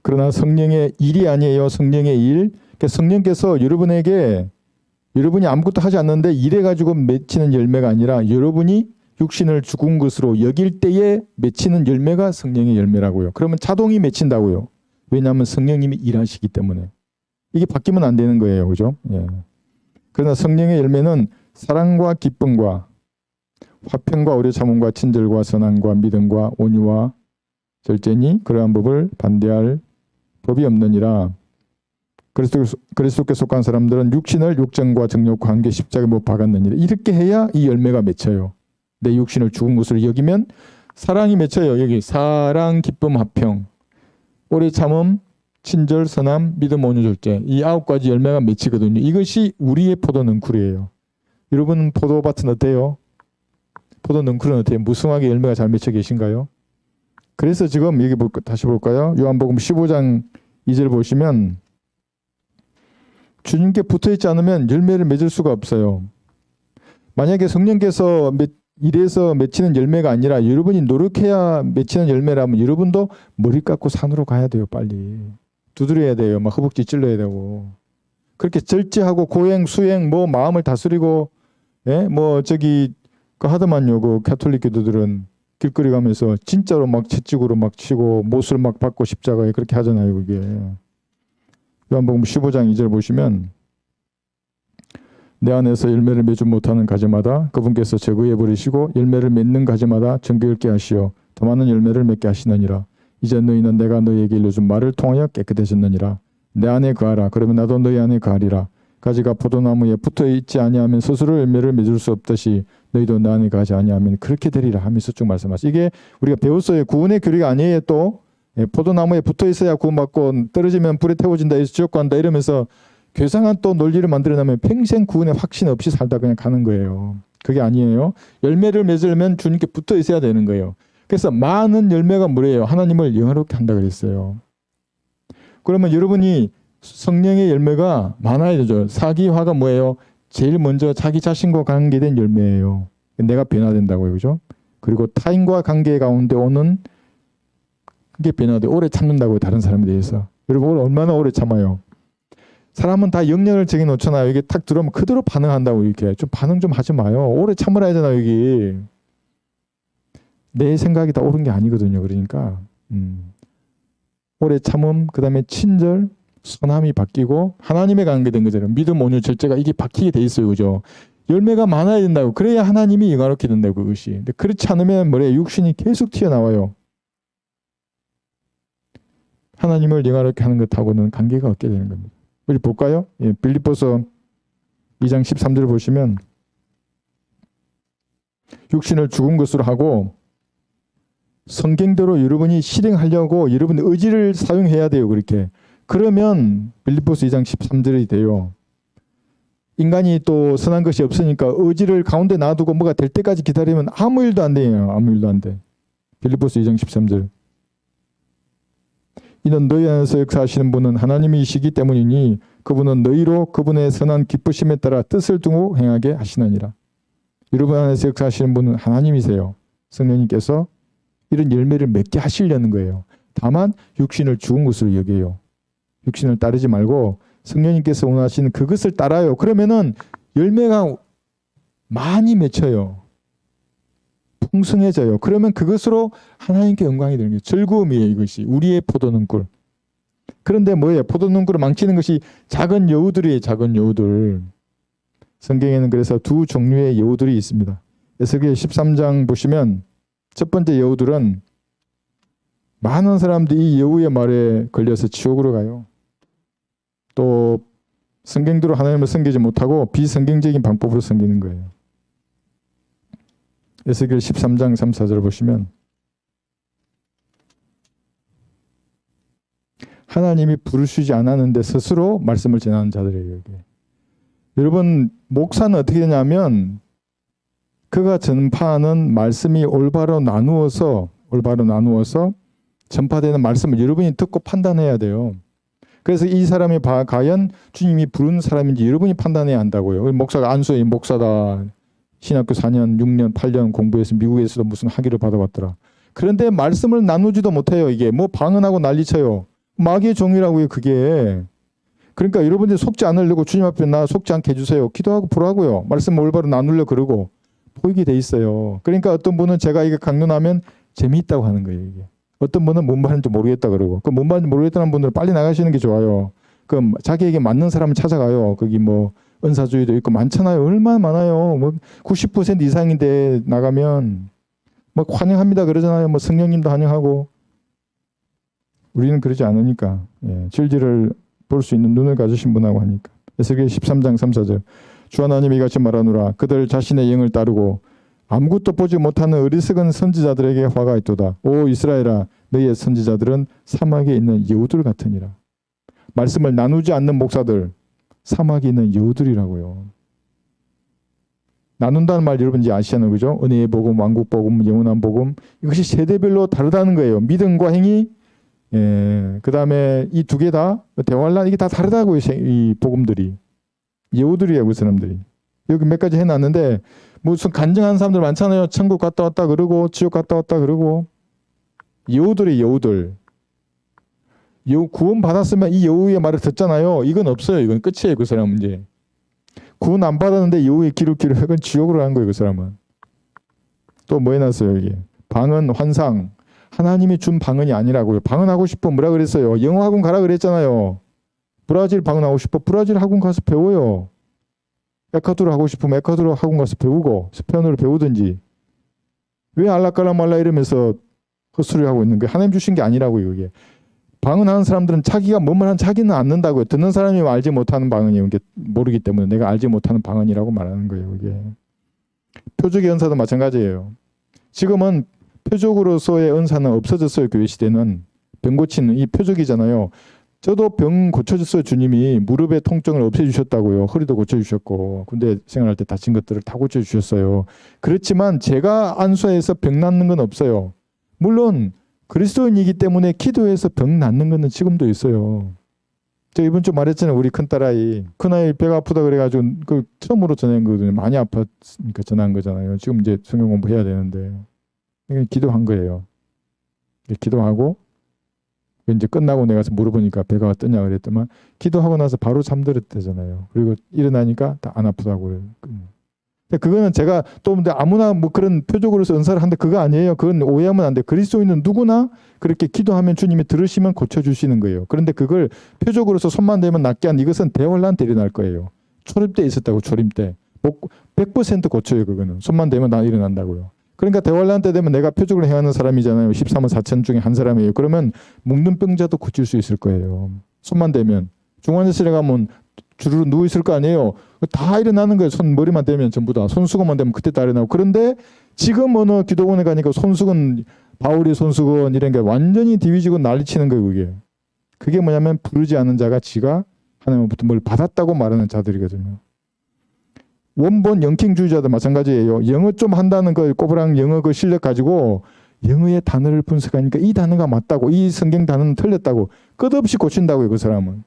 그러나 성령의 일이 아니에요. 성령의 일. 그러니까 성령께서 여러분이 아무것도 하지 않는데 일해가지고 맺히는 열매가 아니라 여러분이 육신을 죽은 것으로 여길 때에 맺히는 열매가 성령의 열매라고요. 그러면 자동이 맺힌다고요. 왜냐하면 성령님이 일하시기 때문에. 이게 바뀌면 안 되는 거예요. 그죠? 예. 그러나 성령의 열매는 사랑과 기쁨과 화평과 오래 참음과 친절과 선함과 믿음과 온유와 절제니 그러한 법을 반대할 법이 없느니라. 그리스도께 속한 사람들은 육신을 육정과 정욕과 관계 십자가에 못 박았느니라. 이렇게 해야 이 열매가 맺혀요. 내 육신을 죽은 것으로 여기면 사랑이 맺혀요. 여기 사랑, 기쁨, 화평, 오래 참음, 친절, 선함, 믿음, 온유, 절제. 이 9가지 열매가 맺히거든요. 이것이 우리의 포도 능쿨이에요. 여러분 포도밭은 어때요? 포도 능쿨은 어때요? 무성하게 열매가 잘 맺혀 계신가요? 그래서 지금 여기 다시 볼까요? 요한복음 15장 2절 보시면 주님께 붙어있지 않으면 열매를 맺을 수가 없어요. 만약에 성령께서 이래서 맺히는 열매가 아니라 여러분이 노력해야 맺히는 열매라면 여러분도 머리 깎고 산으로 가야 돼요. 빨리. 두드려야 돼요. 막 허벅지 찔러야 되고. 그렇게 절제하고 고행, 수행, 뭐 마음을 다스리고 예? 뭐 저기 그 하더만요. 그 가톨릭 교도들은 길거리 가면서 진짜로 막 채찍으로 막 치고 못을 막 받고 십자가에 그렇게 하잖아요. 그게. 요한복음 15장 2절 보시면 내 안에서 열매를 맺지 못하는 가지마다 그분께서 제거해 버리시고 열매를 맺는 가지마다 정결케 하시어 더 많은 열매를 맺게 하시느니라. 이제 너희는 내가 너희에게 일러준 말을 통하여 깨끗해졌느니라. 내 안에 거하라. 그러면 나도 너희 안에 거하리라. 가지가 포도나무에 붙어있지 아니하면 스스로 열매를 맺을 수 없듯이 너희도 내 안에 거하지 아니하면 그렇게 되리라 하면서 쭉 말씀하시죠. 이게 우리가 배웠어요. 구원의 교리가 아니에요. 또 포도나무에 붙어있어야 구원받고 떨어지면 불에 태워진다. 해서 지옥 간다 이러면서 괴상한 또 논리를 만들어내면 평생 구원의 확신 없이 살다 그냥 가는 거예요. 그게 아니에요. 열매를 맺으려면 주님께 붙어 있어야 되는 거예요. 그래서 많은 열매가 뭐래요? 하나님을 영화롭게 한다 그랬어요. 그러면 여러분이 성령의 열매가 많아야 되죠. 사기화가 뭐예요? 제일 먼저 자기 자신과 관계된 열매예요. 내가 변화된다고요. 그죠? 그리고 타인과 관계 가운데 오는 게 변화돼. 오래 참는다고요. 다른 사람에 대해서. 여러분 얼마나 오래 참아요? 사람은 다 영역을 정해놓잖아요. 이게 탁 들어오면 그대로 반응한다고. 이렇게 좀 반응 좀 하지 마요. 오래 참으라 하잖아요. 여기 내 생각이 다 옳은 게 아니거든요. 그러니까 오래 참음, 그 다음에 친절, 선함이 바뀌고 하나님에 관계된 거잖아요. 믿음, 온유, 절제가 이게 바뀌게 돼 있어요. 그죠? 열매가 많아야 된다고. 그래야 하나님이 영화롭게 된다고. 그것이. 근데 그렇지 않으면 뭐래요? 육신이 계속 튀어나와요. 하나님을 영화롭게 하는 것하고는 관계가 없게 되는 겁니다. 우리 볼까요? 예, 빌립보서 2장 13절 보시면 육신을 죽은 것으로 하고 성경대로 여러분이 실행하려고 여러분의 의지를 사용해야 돼요. 그렇게. 그러면 빌립보서 2장 13절이 돼요. 인간이 또 선한 것이 없으니까 의지를 가운데 놔두고 뭐가 될 때까지 기다리면 아무 일도 안 돼요. 아무 일도 안 돼. 빌립보서 2장 13절. 이는 너희 안에서 역사하시는 분은 하나님이시기 때문이니 그분은 너희로 그분의 선한 기쁘심에 따라 뜻을 두고 행하게 하시느니라. 여러분 안에서 역사하시는 분은 하나님이세요. 성령님께서 이런 열매를 맺게 하시려는 거예요. 다만 육신을 죽은 것으로 여겨요. 육신을 따르지 말고 성령님께서 원하시는 그것을 따라요. 그러면은 열매가 많이 맺혀요. 풍성해져요. 그러면 그것으로 하나님께 영광이 되는 거예요. 즐거움이에요. 이것이 우리의 포도는꿀. 그런데 뭐예요? 포도는꿀을 망치는 것이 작은 여우들이에요. 작은 여우들. 성경에는 그래서 두 종류의 여우들이 있습니다. 에스겔 13장 보시면 첫 번째 여우들은 많은 사람들이 이 여우의 말에 걸려서 지옥으로 가요. 또 성경대로 하나님을 섬기지 못하고 비성경적인 방법으로 섬기는 거예요. 에스겔 13장 3, 4절 보시면 하나님이 부르시지 않았는데 스스로 말씀을 전하는 자들이에요. 여기. 여러분 목사는 어떻게 되냐면 그가 전파하는 말씀이 올바로 나누어서 전파되는 말씀을 여러분이 듣고 판단해야 돼요. 그래서 이 사람이 과연 주님이 부른 사람인지 여러분이 판단해야 한다고요. 목사가 안수의 목사다. 신학교 4년, 6년, 8년 공부해서 미국에서도 무슨 학위를 받아봤더라. 그런데 말씀을 나누지도 못해요. 이게 뭐 방언하고 난리쳐요. 마귀의 종이라고요. 그게. 그러니까 여러분들이 속지 않으려고 주님 앞에 나 속지 않게 해주세요. 기도하고 보라고요. 말씀 올바로 나누려 그러고 보이게 돼 있어요. 그러니까 어떤 분은 제가 이게 강론하면 재미있다고 하는 거예요. 이게. 어떤 분은 뭔 말인지 모르겠다 그러고 그 뭔 말인지 모르겠다는 분들은 빨리 나가시는 게 좋아요. 그럼 자기에게 맞는 사람을 찾아가요. 거기 뭐 은사주의도 있고 많잖아요. 얼마나 많아요. 뭐 90% 이상인데 나가면 뭐 환영합니다 그러잖아요. 뭐 성령님도 환영하고 우리는 그러지 않으니까 진리를 볼 수 있는 눈을 가지신 분하고 하니까. 에스겔 13장 3, 4절 주 하나님이 이같이 말하노라 그들 자신의 영을 따르고 아무것도 보지 못하는 어리석은 선지자들에게 화가 있도다. 오 이스라엘아 너희의 선지자들은 사막에 있는 여우들 같으니라. 말씀을 나누지 않는 목사들 사막에 있는 여우들이라고요. 나눈다는 말 여러분 이제 아시잖아요. 그죠? 은혜의 복음, 왕국 복음, 영원한 복음 이것이 세대별로 다르다는 거예요. 믿음과 행위 그 다음에 이 두 개 다 대화란 이게 다 다르다고요. 이 복음들이. 여우들이에요. 그 사람들이. 여기 몇 가지 해놨는데 무슨 간증하는 사람들 많잖아요. 천국 갔다 왔다 그러고 지옥 갔다 왔다 그러고 여우들이 여우들. 구원 받았으면 이 여우의 말을 듣잖아요. 이건 없어요. 이건 끝이에요. 그 사람은 이제. 구원 안 받았는데 여우의 길을 그건 지옥으로 간 거예요. 그 사람은. 또 뭐 해놨어요. 이게. 방언, 환상. 하나님이 준 방언이 아니라고요. 방언하고 싶어 뭐라 그랬어요. 영어 학원 가라 그랬잖아요. 브라질 방언하고 싶어 브라질 학원 가서 배워요. 에콰도르 하고 싶으면 에콰도르 학원 가서 배우고 스페인어를 배우든지. 왜 알라깔라말라 이러면서 헛소리를 하고 있는 거예요. 하나님 주신 게 아니라고요. 이게. 방언하는 사람들은 자기가 뭐만 한 자기는 않는다고요. 듣는 사람이 알지 못하는 방언이에요. 이게 모르기 때문에 내가 알지 못하는 방언이라고 말하는 거예요. 이게. 표적의 은사도 마찬가지예요. 지금은 표적으로서의 은사는 없어졌어요. 교회 시대는. 병 고치는 이 표적이잖아요. 저도 병 고쳐줬어요. 주님이 무릎의 통증을 없애주셨다고요. 허리도 고쳐주셨고 군대 생활할 때 다친 것들을 다 고쳐주셨어요. 그렇지만 제가 안수해서 병 낫는 건 없어요. 물론 그리스도인이기 때문에 기도해서 병 낫는 것은 지금도 있어요. 저 이번 주 말했잖아요. 우리 큰아이 배가 아프다 그래가지고 그 처음으로 전한 거거든요. 많이 아팠으니까 전한 거잖아요. 지금 이제 성경 공부해야 되는데 기도한 거예요. 기도하고 이제 끝나고 내가 물어보니까 배가 어떠냐 그랬더만 기도하고 나서 바로 잠들었대잖아요. 그리고 일어나니까 다 안 아프다고 그래요. 그거는 제가 또 아무나 뭐 그런 표적으로서 은사를 하는데 그거 아니에요. 그건 오해하면 안 돼. 그리스도인은 누구나 그렇게 기도하면 주님이 들으시면 고쳐주시는 거예요. 그런데 그걸 표적으로서 손만 대면 낫게 한 이것은 대환란 때 일어날 거예요. 초림 때 있었다고 초림 때. 100% 고쳐요. 그거는. 손만 대면 나 일어난다고요. 그러니까 대환란 때 되면 내가 표적을 행하는 사람이잖아요. 13만 4천 중에 한 사람이에요. 그러면 묵는 병자도 고칠 수 있을 거예요. 손만 대면. 중환자실에 가면 주르르 누워 있을 거 아니에요. 다 일어나는 거예요. 머리만 대면 전부 다. 손수건만 대면 그때 다 일어나고. 그런데 지금 어느 기도원에 가니까 손수건, 바울이 손수건 이런 게 완전히 디위지고 난리치는 거예요. 그게 뭐냐면 부르지 않은 자가 지가 하나님으로부터 뭘 받았다고 말하는 자들이거든요. 원본 영킹주의자도 마찬가지예요. 영어 좀 한다는 거 꼬부랑 영어 그 실력 가지고 영어의 단어를 분석하니까 이 단어가 맞다고, 이 성경 단어는 틀렸다고 끝없이 고친다고요. 그 사람은.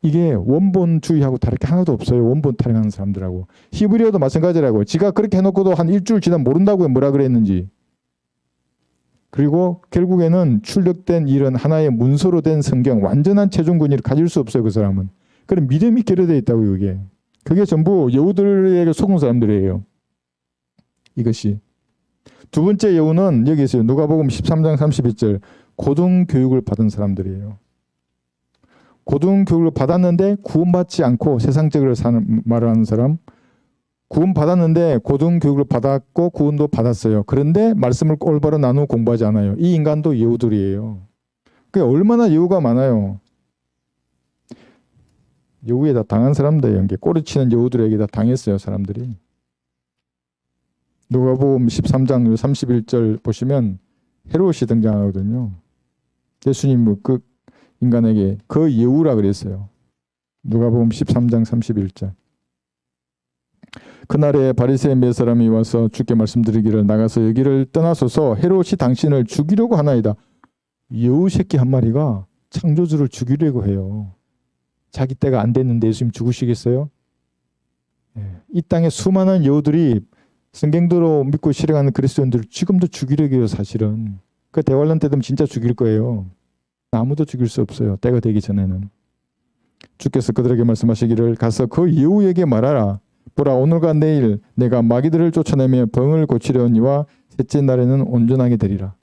이게 원본주의하고 다를 게 하나도 없어요. 원본 타령하는 사람들하고. 히브리어도 마찬가지라고요. 지가 그렇게 해놓고도 한 일주일 지나면 모른다고요. 뭐라 그랬는지. 그리고 결국에는 출력된 이런 하나의 문서로 된 성경, 완전한 최종 권위를 가질 수 없어요. 그 사람은. 그런 믿음이 결여되어 있다고요. 그게 전부 여우들에게 속은 사람들이에요. 이것이. 두 번째 여우는 여기 있어요. 누가복음 13장 32절. 고등교육을 받은 사람들이에요. 고등교육을 받았는데 구원받지 않고 세상적으로 사는 말을 하는 사람. 구원받았는데 고등교육을 받았고 구원도 받았어요. 그런데 말씀을 올바로 나누고 공부하지 않아요. 이 인간도 여우들이에요. 그게 얼마나 여우가 많아요. 여우에 다 당한 사람들이에요. 꼬리치는 여우들에게 다 당했어요. 사람들이. 누가복음 13장 31절 보시면 헤롯이 등장하거든요. 예수님 그 인간에게 그 여우라 그랬어요. 누가복음 13장 31절. 그날에 바리새인 몇 사람이 와서 주께 말씀드리기를 나가서 여기를 떠나소서 헤롯이 당신을 죽이려고 하나이다. 여우 새끼 한 마리가 창조주를 죽이려고 해요. 자기 때가 안 됐는데 예수님 죽으시겠어요? 이 땅에 수많은 여우들이 성경대로 믿고 실행하는 그리스도인들을 지금도 죽이려고 해요. 사실은. 그 대환란 때 되면 진짜 죽일 거예요. 아무도 죽일 수 없어요. 때가 되기 전에는. 주께서 그들에게 말씀하시기를 가서 그 여우에게 말하라. 보라 오늘과 내일 내가 마귀들을 쫓아내며 병을 고치려니와 셋째 날에는 온전하게 되리라.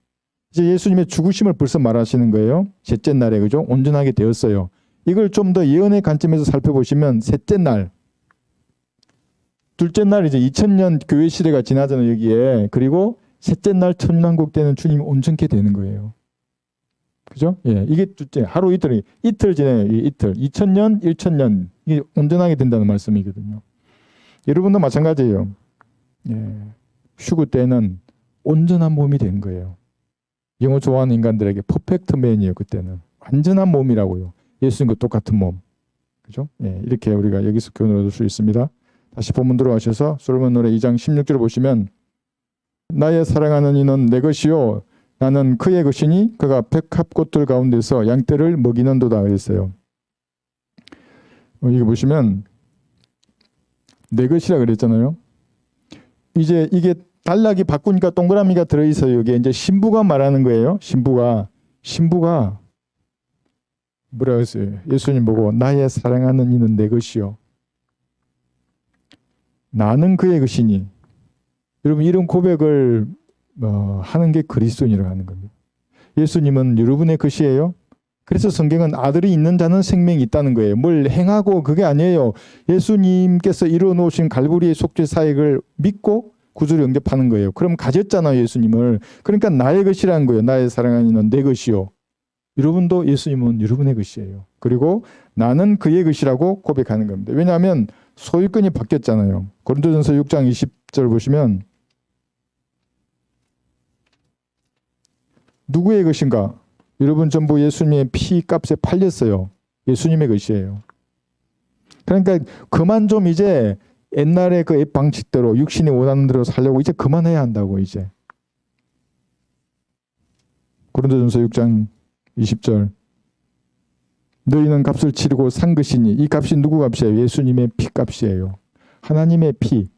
이제 예수님의 죽으심을 벌써 말하시는 거예요. 셋째 날에 그죠? 온전하게 되었어요. 이걸 좀 더 예언의 관점에서 살펴보시면 셋째 날, 둘째 날 이제 2000년 교회 시대가 지나잖아요. 여기에. 그리고 셋째 날 천년왕국 때는 주님이 온전케 되는 거예요. 그죠? 예, 이게 둘째 하루 이틀 지내요. 이틀 2000년 1000년 이게 온전하게 된다는 말씀이거든요. 여러분도 마찬가지예요. 예, 휴구 때는 온전한 몸이 된 거예요. 영어 좋아하는 인간들에게 퍼펙트 맨이에요. 그때는 완전한 몸이라고요. 예수님과 똑같은 몸. 그죠? 예, 이렇게 우리가 여기서 교훈을 얻을 수 있습니다. 다시 본문 들어가셔서 솔로몬 노래 2장 16절 보시면 나의 사랑하는 이는 내 것이요 나는 그의 것이니 그가 백합꽃들 가운데서 양떼를 먹이는도다 그랬어요. 이거 보시면 내 것이라 그랬잖아요. 이제 이게 단락이 바꾸니까 동그라미가 들어있어요. 이게 이제 신부가 말하는 거예요. 신부가 뭐라고 했어요? 예수님 보고 나의 사랑하는 이는 내 것이요. 나는 그의 것이니. 여러분 이런 고백을 하는 게 그리스도인이라고 하는 겁니다. 예수님은 여러분의 것이에요. 그래서 성경은 아들이 있는 자는 생명이 있다는 거예요. 뭘 행하고 그게 아니에요. 예수님께서 이루어놓으신 갈보리의 속죄 사역을 믿고 구주를 영접하는 거예요. 그럼 가졌잖아요. 예수님을. 그러니까 나의 것이라는 거예요. 나의 사랑하는 이는 내 것이요. 여러분도 예수님은 여러분의 것이에요. 그리고 나는 그의 것이라고 고백하는 겁니다. 왜냐하면 소유권이 바뀌었잖아요. 고린도전서 6장 20절 보시면 누구의 것인가? 여러분 전부 예수님의 피값에 팔렸어요. 예수님의 것이에요. 그러니까 그만 좀 이제 옛날의 그 방식대로 육신이 원하는 대로 살려고 이제 그만해야 한다고 이제. 고린도전서 6장 20절 너희는 값을 치르고 산 것이니 이 값이 누구 값이에요? 예수님의 피값이에요. 하나님의 피.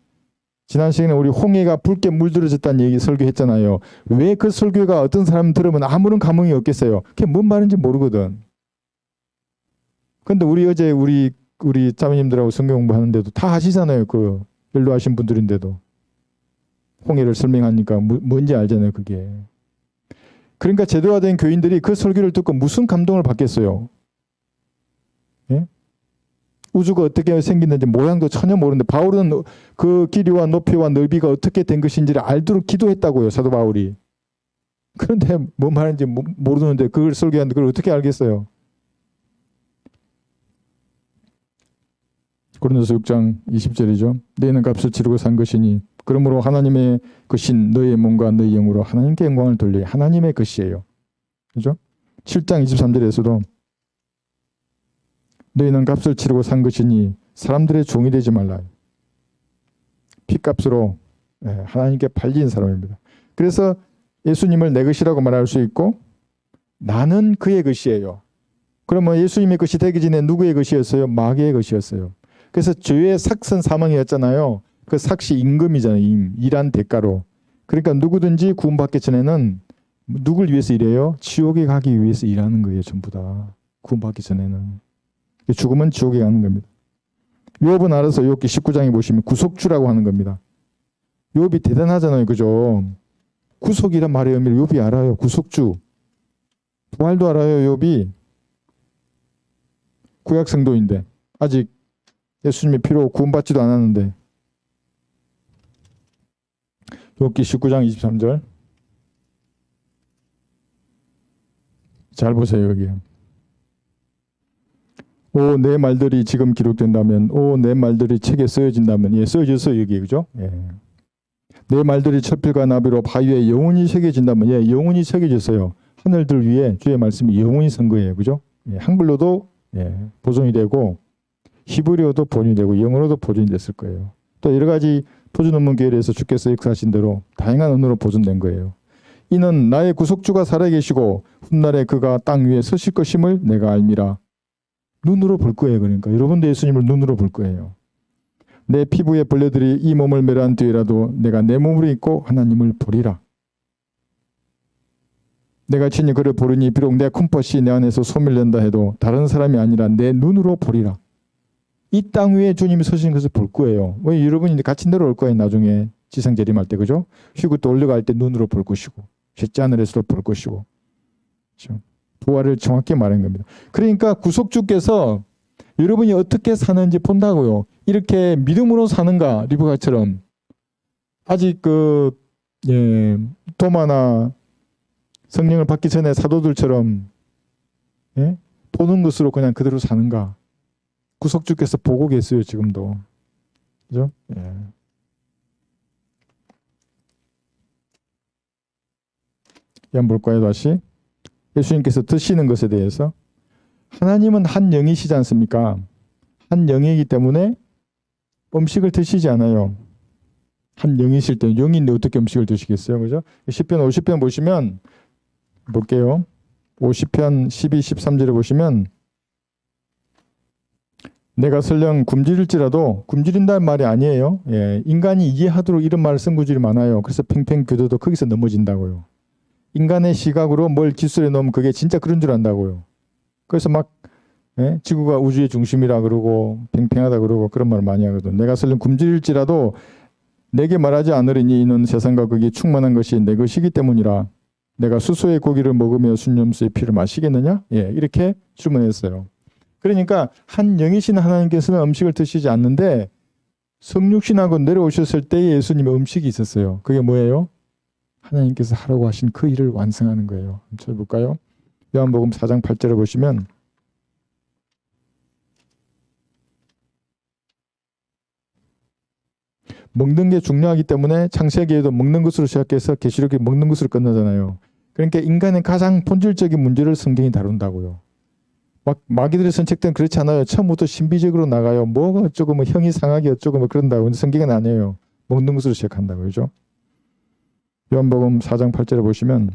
지난 시간에 우리 홍해가 붉게 물들어졌다는 얘기 설교했잖아요. 왜 그 설교가 어떤 사람 들으면 아무런 감흥이 없겠어요? 그게 뭔 말인지 모르거든. 근데 우리 어제 우리 자매님들하고 성경 공부하는데도 다 하시잖아요. 그 연로하신 분들인데도 홍해를 설명하니까 뭔지 알잖아요. 그게. 그러니까 제대로 된 교인들이 그 설교를 듣고 무슨 감동을 받겠어요? 예? 우주가 어떻게 생겼는지 모양도 전혀 모르는데 바울은 그 길이와 높이와 넓이가 어떻게 된 것인지를 알도록 기도했다고요. 사도 바울이. 그런데 뭔 말인지 모르는데 그걸 설교하는데 그걸 어떻게 알겠어요? 고린도서 6장 20절이죠. 너희는 값을 치르고 산 것이니 그러므로 하나님의 것인 너희의 몸과 너희 영으로 하나님께 영광을 돌려 하나님의 것이에요. 그죠? 7장 23절에서도 너희는 값을 치르고 산 것이니 사람들의 종이 되지 말라. 피값으로 하나님께 팔린 사람입니다. 그래서 예수님을 내 것이라고 말할 수 있고 나는 그의 것이에요. 그러면 예수님의 것이 되기 전에 누구의 것이었어요? 마귀의 것이었어요. 그래서 죄의 삭선 사망이었잖아요. 그 삭시 임금이잖아요. 일한 대가로. 그러니까 누구든지 구원받기 전에는 누굴 위해서 일해요? 지옥에 가기 위해서 일하는 거예요. 전부 다. 구원받기 전에는. 죽으면 지옥에 가는 겁니다. 욥은 알아서 욥기 19장에 보시면 구속주라고 하는 겁니다. 욥이 대단하잖아요. 그죠? 구속이란 말의 의미를 욥이 알아요. 구속주. 부활도 알아요. 욥이. 구약 성도인데 아직 예수님의 피로 구원받지도 않았는데. 욥기 19장 23절. 잘 보세요. 여기. 오, 내 말들이 지금 기록된다면, 오, 내 말들이 책에 쓰여진다면, 예, 쓰여져서 여기, 그죠? 예. 내 말들이 첩필과 나비로 바위에 영원히 새겨진다면, 예, 영원히 새겨졌어요. 하늘들 위에 주의 말씀이 영원히 선 거예요, 그죠? 예, 한글로도 보존이 되고, 히브리어도 보존이 되고, 영어로도 보존이 됐을 거예요. 또 여러 가지 표준어문 계열에서 주께서 역사하신 대로 다양한 언어로 보존된 거예요. 이는 나의 구속주가 살아계시고 훗날에 그가 땅 위에 서실 것임을 내가 알미라. 눈으로 볼 거예요. 그러니까 여러분도 예수님을 눈으로 볼 거예요. 내 피부의 벌레들이 이 몸을 멸한 뒤에라도 내가 내 몸을 입고 하나님을 보리라. 내가 친히 그를 보리니 비록 내 컴퍼시 내 안에서 소멸된다 해도 다른 사람이 아니라 내 눈으로 보리라. 이 땅 위에 주님이 서신 것을 볼 거예요. 왜 여러분이 같이 내려올 거예요. 나중에 지상 재림할 때, 그죠? 쉬고 또 올라갈 때 눈으로 볼 것이고 셋째 하늘에서도 볼 것이고. 그렇죠? 부활을 정확히 말한 겁니다. 그러니까 구속주께서 여러분이 어떻게 사는지 본다고요. 이렇게 믿음으로 사는가, 리브가처럼 아직 도마나 성령을 받기 전에 사도들처럼 보는 것으로 그냥 그대로 사는가. 구속주께서 보고 계세요. 지금도. 그죠? 예. 한번 볼까요? 다시. 예수님께서 드시는 것에 대해서. 하나님은 한 영이시지 않습니까? 한 영이기 때문에 음식을 드시지 않아요. 한 영이실 때 영인데 어떻게 음식을 드시겠어요? 그죠? 시편 50편 보시면 볼게요. 50편 12, 13절에 보시면 내가 설령 굶주릴지라도 굶주린다는 말이 아니에요. 예, 인간이 이해하도록 이런 말을 쓴 구절이 많아요. 그래서 팽팽 교도도 거기서 넘어진다고요. 인간의 시각으로 뭘 기술에 넣으면 그게 진짜 그런 줄 안다고요. 그래서 막 지구가 우주의 중심이라 그러고 팽팽하다 그러고 그런 말을 많이 하거든. 내가 설령 굶주릴지라도 내게 말하지 않으리니 이는 세상과 거기에 충만한 것이 내 것이기 때문이라. 내가 수소의 고기를 먹으며 순념수의 피를 마시겠느냐? 예, 이렇게 주문했어요. 그러니까 한 영이신 하나님께서는 음식을 드시지 않는데 성육신하고 내려오셨을 때 예수님의 음식이 있었어요. 그게 뭐예요? 하나님께서 하라고 하신 그 일을 완성하는 거예요. 찾아볼까요? 요한복음 4장 8절에 보시면 먹는 게 중요하기 때문에 창세기에도 먹는 것으로 시작해서 계시록이 먹는 것으로 끝나잖아요. 그러니까 인간의 가장 본질적인 문제를 성경이 다룬다고요. 막 마귀들의 선책들은 그렇지 않아요. 처음부터 신비적으로 나가요. 뭐가 어쩌고 뭐 형이 상하게 어쩌고 뭐 그런다고. 근데 성경은 아니에요. 먹는 것으로 시작한다고. 그죠? 요한복음 4장 8절에 보시면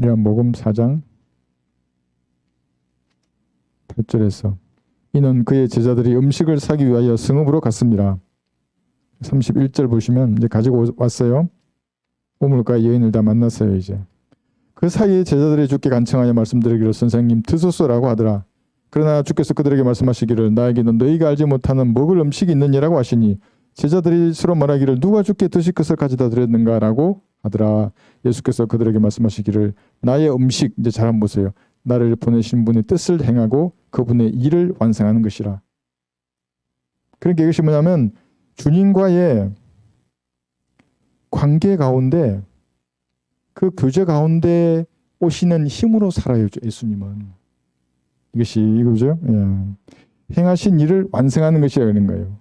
요한복음 4장 8절에서 이는 그의 제자들이 음식을 사기 위하여 성읍으로 갔습니다. 31절 보시면 이제 가지고 왔어요. 우물가 여인을 다 만났어요. 이제 그 사이에 제자들이 주께 간청하여 말씀드리기를 선생님 드소서라고 하더라. 그러나 주께서 그들에게 말씀하시기를 나에게는 너희가 알지 못하는 먹을 음식이 있느니라고 하시니 제자들이 서로 말하기를 누가 주께 드실 것을 가져다 드렸는가라고 하더라. 예수께서 그들에게 말씀하시기를 나의 음식, 이제 잘 한번 보세요. 나를 보내신 분의 뜻을 행하고 그분의 일을 완성하는 것이라. 그러니까 이것이 뭐냐면 주님과의 관계 가운데 그 교제 가운데 오시는 힘으로 살아요. 예수님은. 이것이 이거죠. 예. 행하신 일을 완성하는 것이라는 거예요.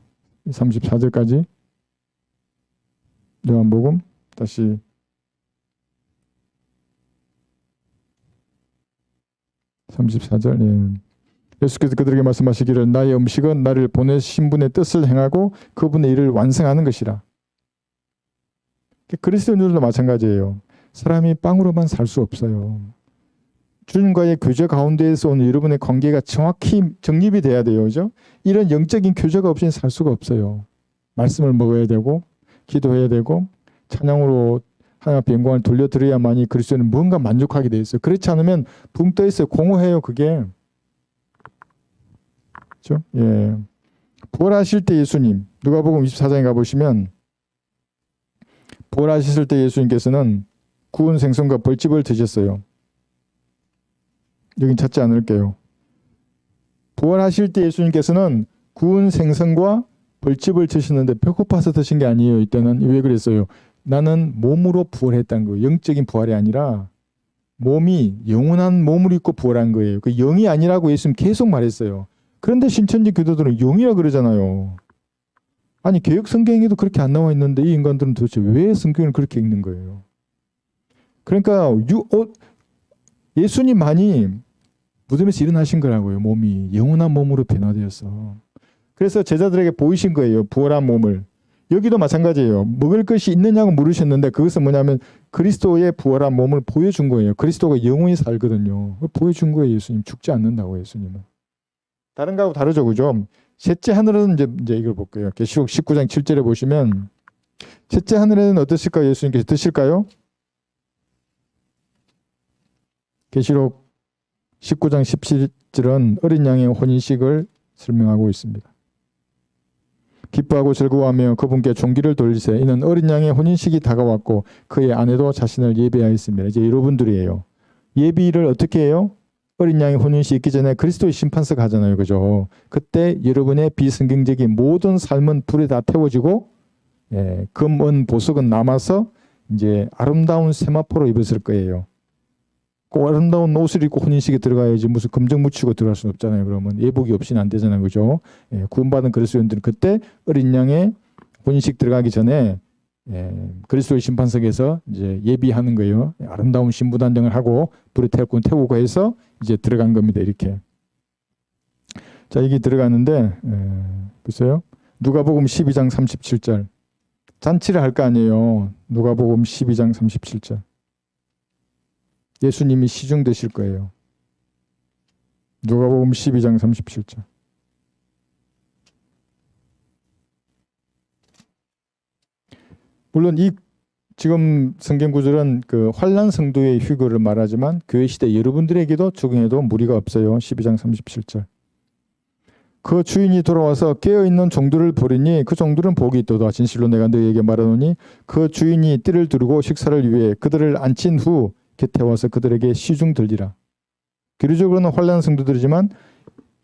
34절까지 요한복음 다시 34절. 예. 예수께서 그들에게 말씀하시기를 나의 음식은 나를 보내신 분의 뜻을 행하고 그분의 일을 완성하는 것이라. 그리스도인들도 마찬가지예요. 사람이 빵으로만 살 수 없어요. 주님과의 교제 가운데에서 오는 여러분의 관계가 정확히 정립이 돼야 돼요. 그죠? 이런 영적인 교제가 없이는 살 수가 없어요. 말씀을 먹어야 되고 기도해야 되고 찬양으로 하나님 앞에 영광을 돌려드려야만이 그리스도는 뭔가 만족하게 돼 있어요. 그렇지 않으면 붕 떠 있어요. 공허해요. 그게. 그렇죠? 예. 부활하실 때 예수님 누가복음 24장에 가보시면 부활하셨을 때 예수님께서는 구운 생선과 벌집을 드셨어요. 여긴 찾지 않을게요. 부활하실 때 예수님께서는 구운 생선과 벌집을 드시는데 배고파서 드신 게 아니에요. 이때는 왜 그랬어요? 나는 몸으로 부활했다는 거예요. 영적인 부활이 아니라 몸이 영원한 몸을 입고 부활한 거예요. 그 영이 아니라고 예수님 계속 말했어요. 그런데 신천지 교도들은 영이라 그러잖아요. 아니 개역 성경에도 그렇게 안 나와 있는데 이 인간들은 도대체 왜 성경을 그렇게 읽는 거예요? 그러니까 예수님만이 무덤에서 일어나신 거라고요. 몸이 영원한 몸으로 변화되어서. 그래서 제자들에게 보이신 거예요. 부활한 몸을. 여기도 마찬가지예요. 먹을 것이 있느냐고 물으셨는데 그것은 뭐냐면 그리스도의 부활한 몸을 보여준 거예요. 그리스도가 영원히 살거든요. 보여준 거예요. 예수님 죽지 않는다고 예수님은. 다른 거하고 다르죠. 그죠? 셋째 하늘은 이제 이걸 볼게요. 계시록 19장 7절에 보시면 셋째 하늘에는 어떠실까요? 예수님께서 드실까요? 계시록 19장 17절은 어린 양의 혼인식을 설명하고 있습니다. 기뻐하고 즐거워하며 그분께 종기를 돌리세. 이는 어린 양의 혼인식이 다가왔고 그의 아내도 자신을 예비하였습니다. 이제 여러분들이에요. 예비를 어떻게 해요? 어린 양의 혼인식 있기 전에 그리스도의 심판석 하잖아요. 그죠? 그때 여러분의 비성경적인 모든 삶은 불에 다 태워지고 금, 은, 보석은 남아서 이제 아름다운 세마포로 입었을 거예요. 꼭 아름다운 옷을 입고 혼인식에 들어가야지 무슨 금정 묻히고 들어갈 수는 없잖아요. 그러면 예복이 없이는 안 되잖아요. 그죠? 구원받은 그리스도인들은 그때 어린 양의 혼인식 들어가기 전에 그리스도의 심판석에서 이제 예비하는 거예요. 아름다운 신부 단장을 하고 불에 태우고 해서 이제 들어간 겁니다. 이렇게. 자, 이게 들어가는데 보세요. 누가복음 12장 37절. 잔치를 할 거 아니에요. 누가복음 12장 37절. 예수님이 시중되실 거예요. 누가복음 12장 37절. 물론 이 지금 성경 구절은 그 환난 성도의 휴거를 말하지만 교회 시대 여러분들에게도 적용해도 무리가 없어요. 12장 37절. 그 주인이 돌아와서 깨어있는 종들을 보리니 그 종들은 복이 있도다. 진실로 내가 너희에게 말하노니 그 주인이 띠를 두르고 식사를 위해 그들을 앉힌 후 곁에 와서 그들에게 시중 들리라. 교리적으로는 환난 성도들이지만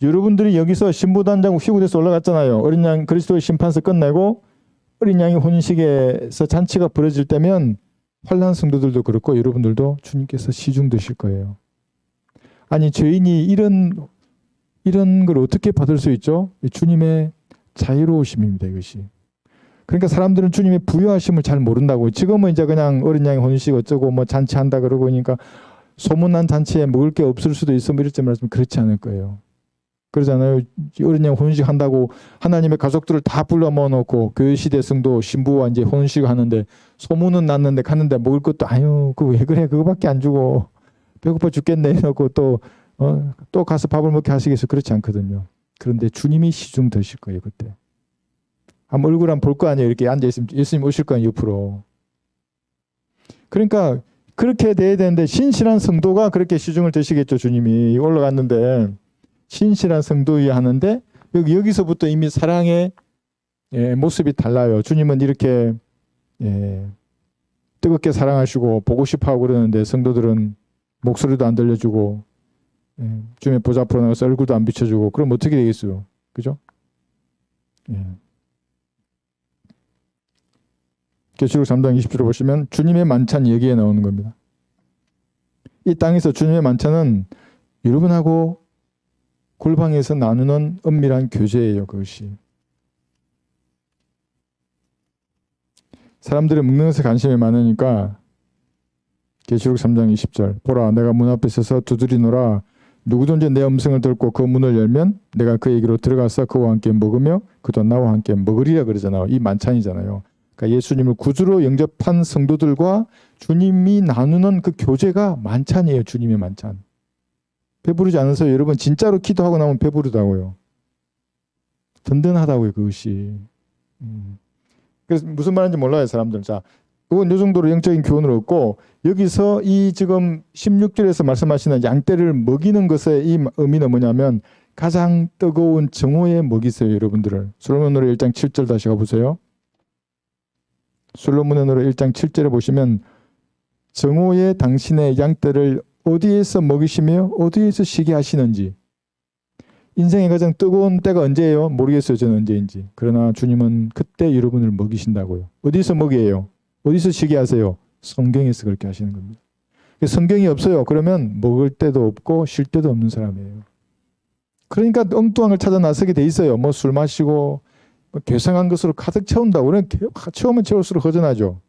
여러분들이 여기서 신부단장 휘구돼서 올라갔잖아요. 어린 양 그리스도의 심판서 끝내고 어린 양의 혼인식에서 잔치가 벌어질 때면 환난 성도들도 그렇고 여러분들도 주님께서 시중 드실 거예요. 아니 죄인이 이런 걸 어떻게 받을 수 있죠? 주님의 자유로우심입니다. 이것이. 그러니까 사람들은 주님의 부여하심을 잘 모른다고. 지금은 이제 그냥 어린 양의 혼인식 어쩌고 뭐 잔치한다 그러고 그러니까 소문난 잔치에 먹을 게 없을 수도 있어. 뭐 이럴지 말씀 그렇지 않을 거예요. 그러잖아요. 어린 양 혼인식 한다고 하나님의 가족들을 다 불러 모아놓고 교회 시대 성도 신부와 이제 혼인식 하는데 소문은 났는데 갔는데 먹을 것도 아유 그 왜 그래 그거밖에 안 주고 배고파 죽겠네 하고 또 가서 밥을 먹게 하시겠어요? 그렇지 않거든요. 그런데 주님이 시중 드실 거예요. 그때. 한번 얼굴 한번 볼 거 아니에요. 이렇게 앉아있으면 예수님 오실 거 아니에요. 옆으로. 그러니까 그렇게 돼야 되는데 신실한 성도가 그렇게 시중을 드시겠죠. 주님이 올라갔는데 신실한 성도여야 하는데 여기서부터 이미 사랑의 모습이 달라요. 주님은 이렇게 뜨겁게 사랑하시고 보고 싶어하고 그러는데 성도들은 목소리도 안 들려주고 주님의 보좌 앞으로 나가서 얼굴도 안 비춰주고 그럼 어떻게 되겠어요? 그죠? 계시록 3장 20절을 보시면 주님의 만찬 얘기에 나오는 겁니다. 이 땅에서 주님의 만찬은 여러분하고 골방에서 나누는 은밀한 교제예요. 그것이. 사람들이 먹는 것에 관심이 많으니까 계시록 3장 20절 보라 내가 문 앞에 서서 두드리노라 누구든지 내 음성을 듣고 그 문을 열면 내가 그에게로 들어가서 그와 함께 먹으며 그도 나와 함께 먹으리라 그러잖아요. 이 만찬이잖아요. 그러니까 예수님을 구주로 영접한 성도들과 주님이 나누는 그 교제가 만찬이에요. 주님의 만찬. 배부르지 않으세요? 여러분 진짜로 기도하고 나면 배부르다고요. 든든하다고요. 그것이. 그래서 무슨 말인지 몰라요. 사람들. 자, 그건 이 정도로 영적인 교훈을 얻고 여기서 이 지금 16절에서 말씀하시는 양떼를 먹이는 것의 이 의미는 뭐냐면 가장 뜨거운 정오에 먹이세요. 여러분들을. 솔로몬 노래 1장 7절 다시 가보세요. 솔로몬의 노래 1장 7절에 보시면 정오에 당신의 양떼를 어디에서 먹이시며 어디에서 쉬게 하시는지. 인생의 가장 뜨거운 때가 언제예요? 모르겠어요. 저는 언제인지. 그러나 주님은 그때 여러분을 먹이신다고요. 어디서 먹이에요? 어디서 쉬게 하세요? 성경에서 그렇게 하시는 겁니다. 성경이 없어요. 그러면 먹을 때도 없고 쉴 때도 없는 사람이에요. 그러니까 엉뚱한 걸 찾아 나서게 돼 있어요. 뭐 술 마시고 뭐 괴상한 것으로 가득 채운다고. 그래 채우면 채울수록 허전하죠.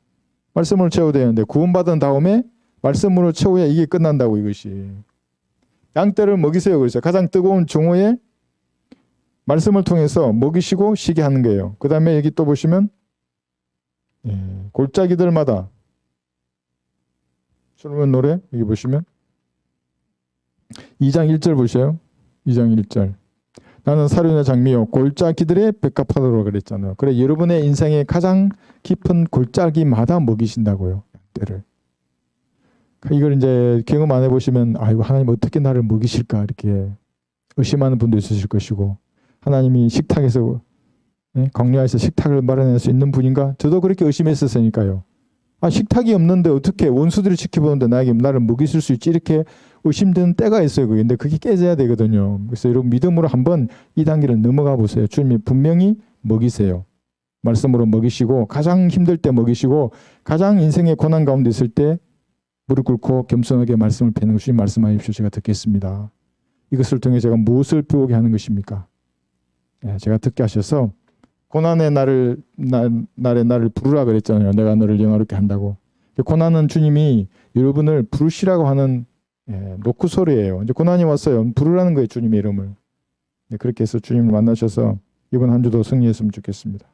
말씀으로 채워야 되는데 구원받은 다음에 말씀으로 채워야 이게 끝난다고 이것이. 양떼를 먹이세요. 그래서 가장 뜨거운 정오에 말씀을 통해서 먹이시고 쉬게 하는 거예요. 그 다음에 여기 또 보시면 골짜기들마다 솔로몬 노래 여기 보시면 2장 1절 보세요. 2장 1절 나는 사륜의 장미요 골짜기들의 백합화로라 그랬잖아요. 그래 여러분의 인생의 가장 깊은 골짜기마다 먹이신다고요. 양떼를. 이걸 이제 경험 안 해보시면 아이고 하나님 어떻게 나를 먹이실까 이렇게 의심하는 분도 있으실 것이고 하나님이 식탁에서 광야에서 식탁을 마련할 수 있는 분인가? 저도 그렇게 의심했었으니까요. 아 식탁이 없는데 어떻게 원수들을 지켜보는데 나를 먹이실 수 있지 이렇게 의심되는 때가 있어요. 근데 그게 깨져야 되거든요. 그래서 여러분 믿음으로 한번 이 단계를 넘어가 보세요. 주님이 분명히 먹이세요. 말씀으로 먹이시고 가장 힘들 때 먹이시고 가장 인생의 고난 가운데 있을 때 무릎 꿇고 겸손하게 말씀을 뱉는 것이 말씀하십시오. 제가 듣겠습니다. 이것을 통해 제가 무엇을 배우게 하는 것입니까? 제가 듣게 하셔서 고난의 날에 나를 부르라 그랬잖아요. 내가 너를 영화롭게 한다고. 고난은 주님이 여러분을 부르시라고 하는 노크 소리예요. 이제 고난이 왔어요. 부르라는 거예요. 주님의 이름을. 그렇게 해서 주님을 만나셔서 이번 한 주도 승리했으면 좋겠습니다.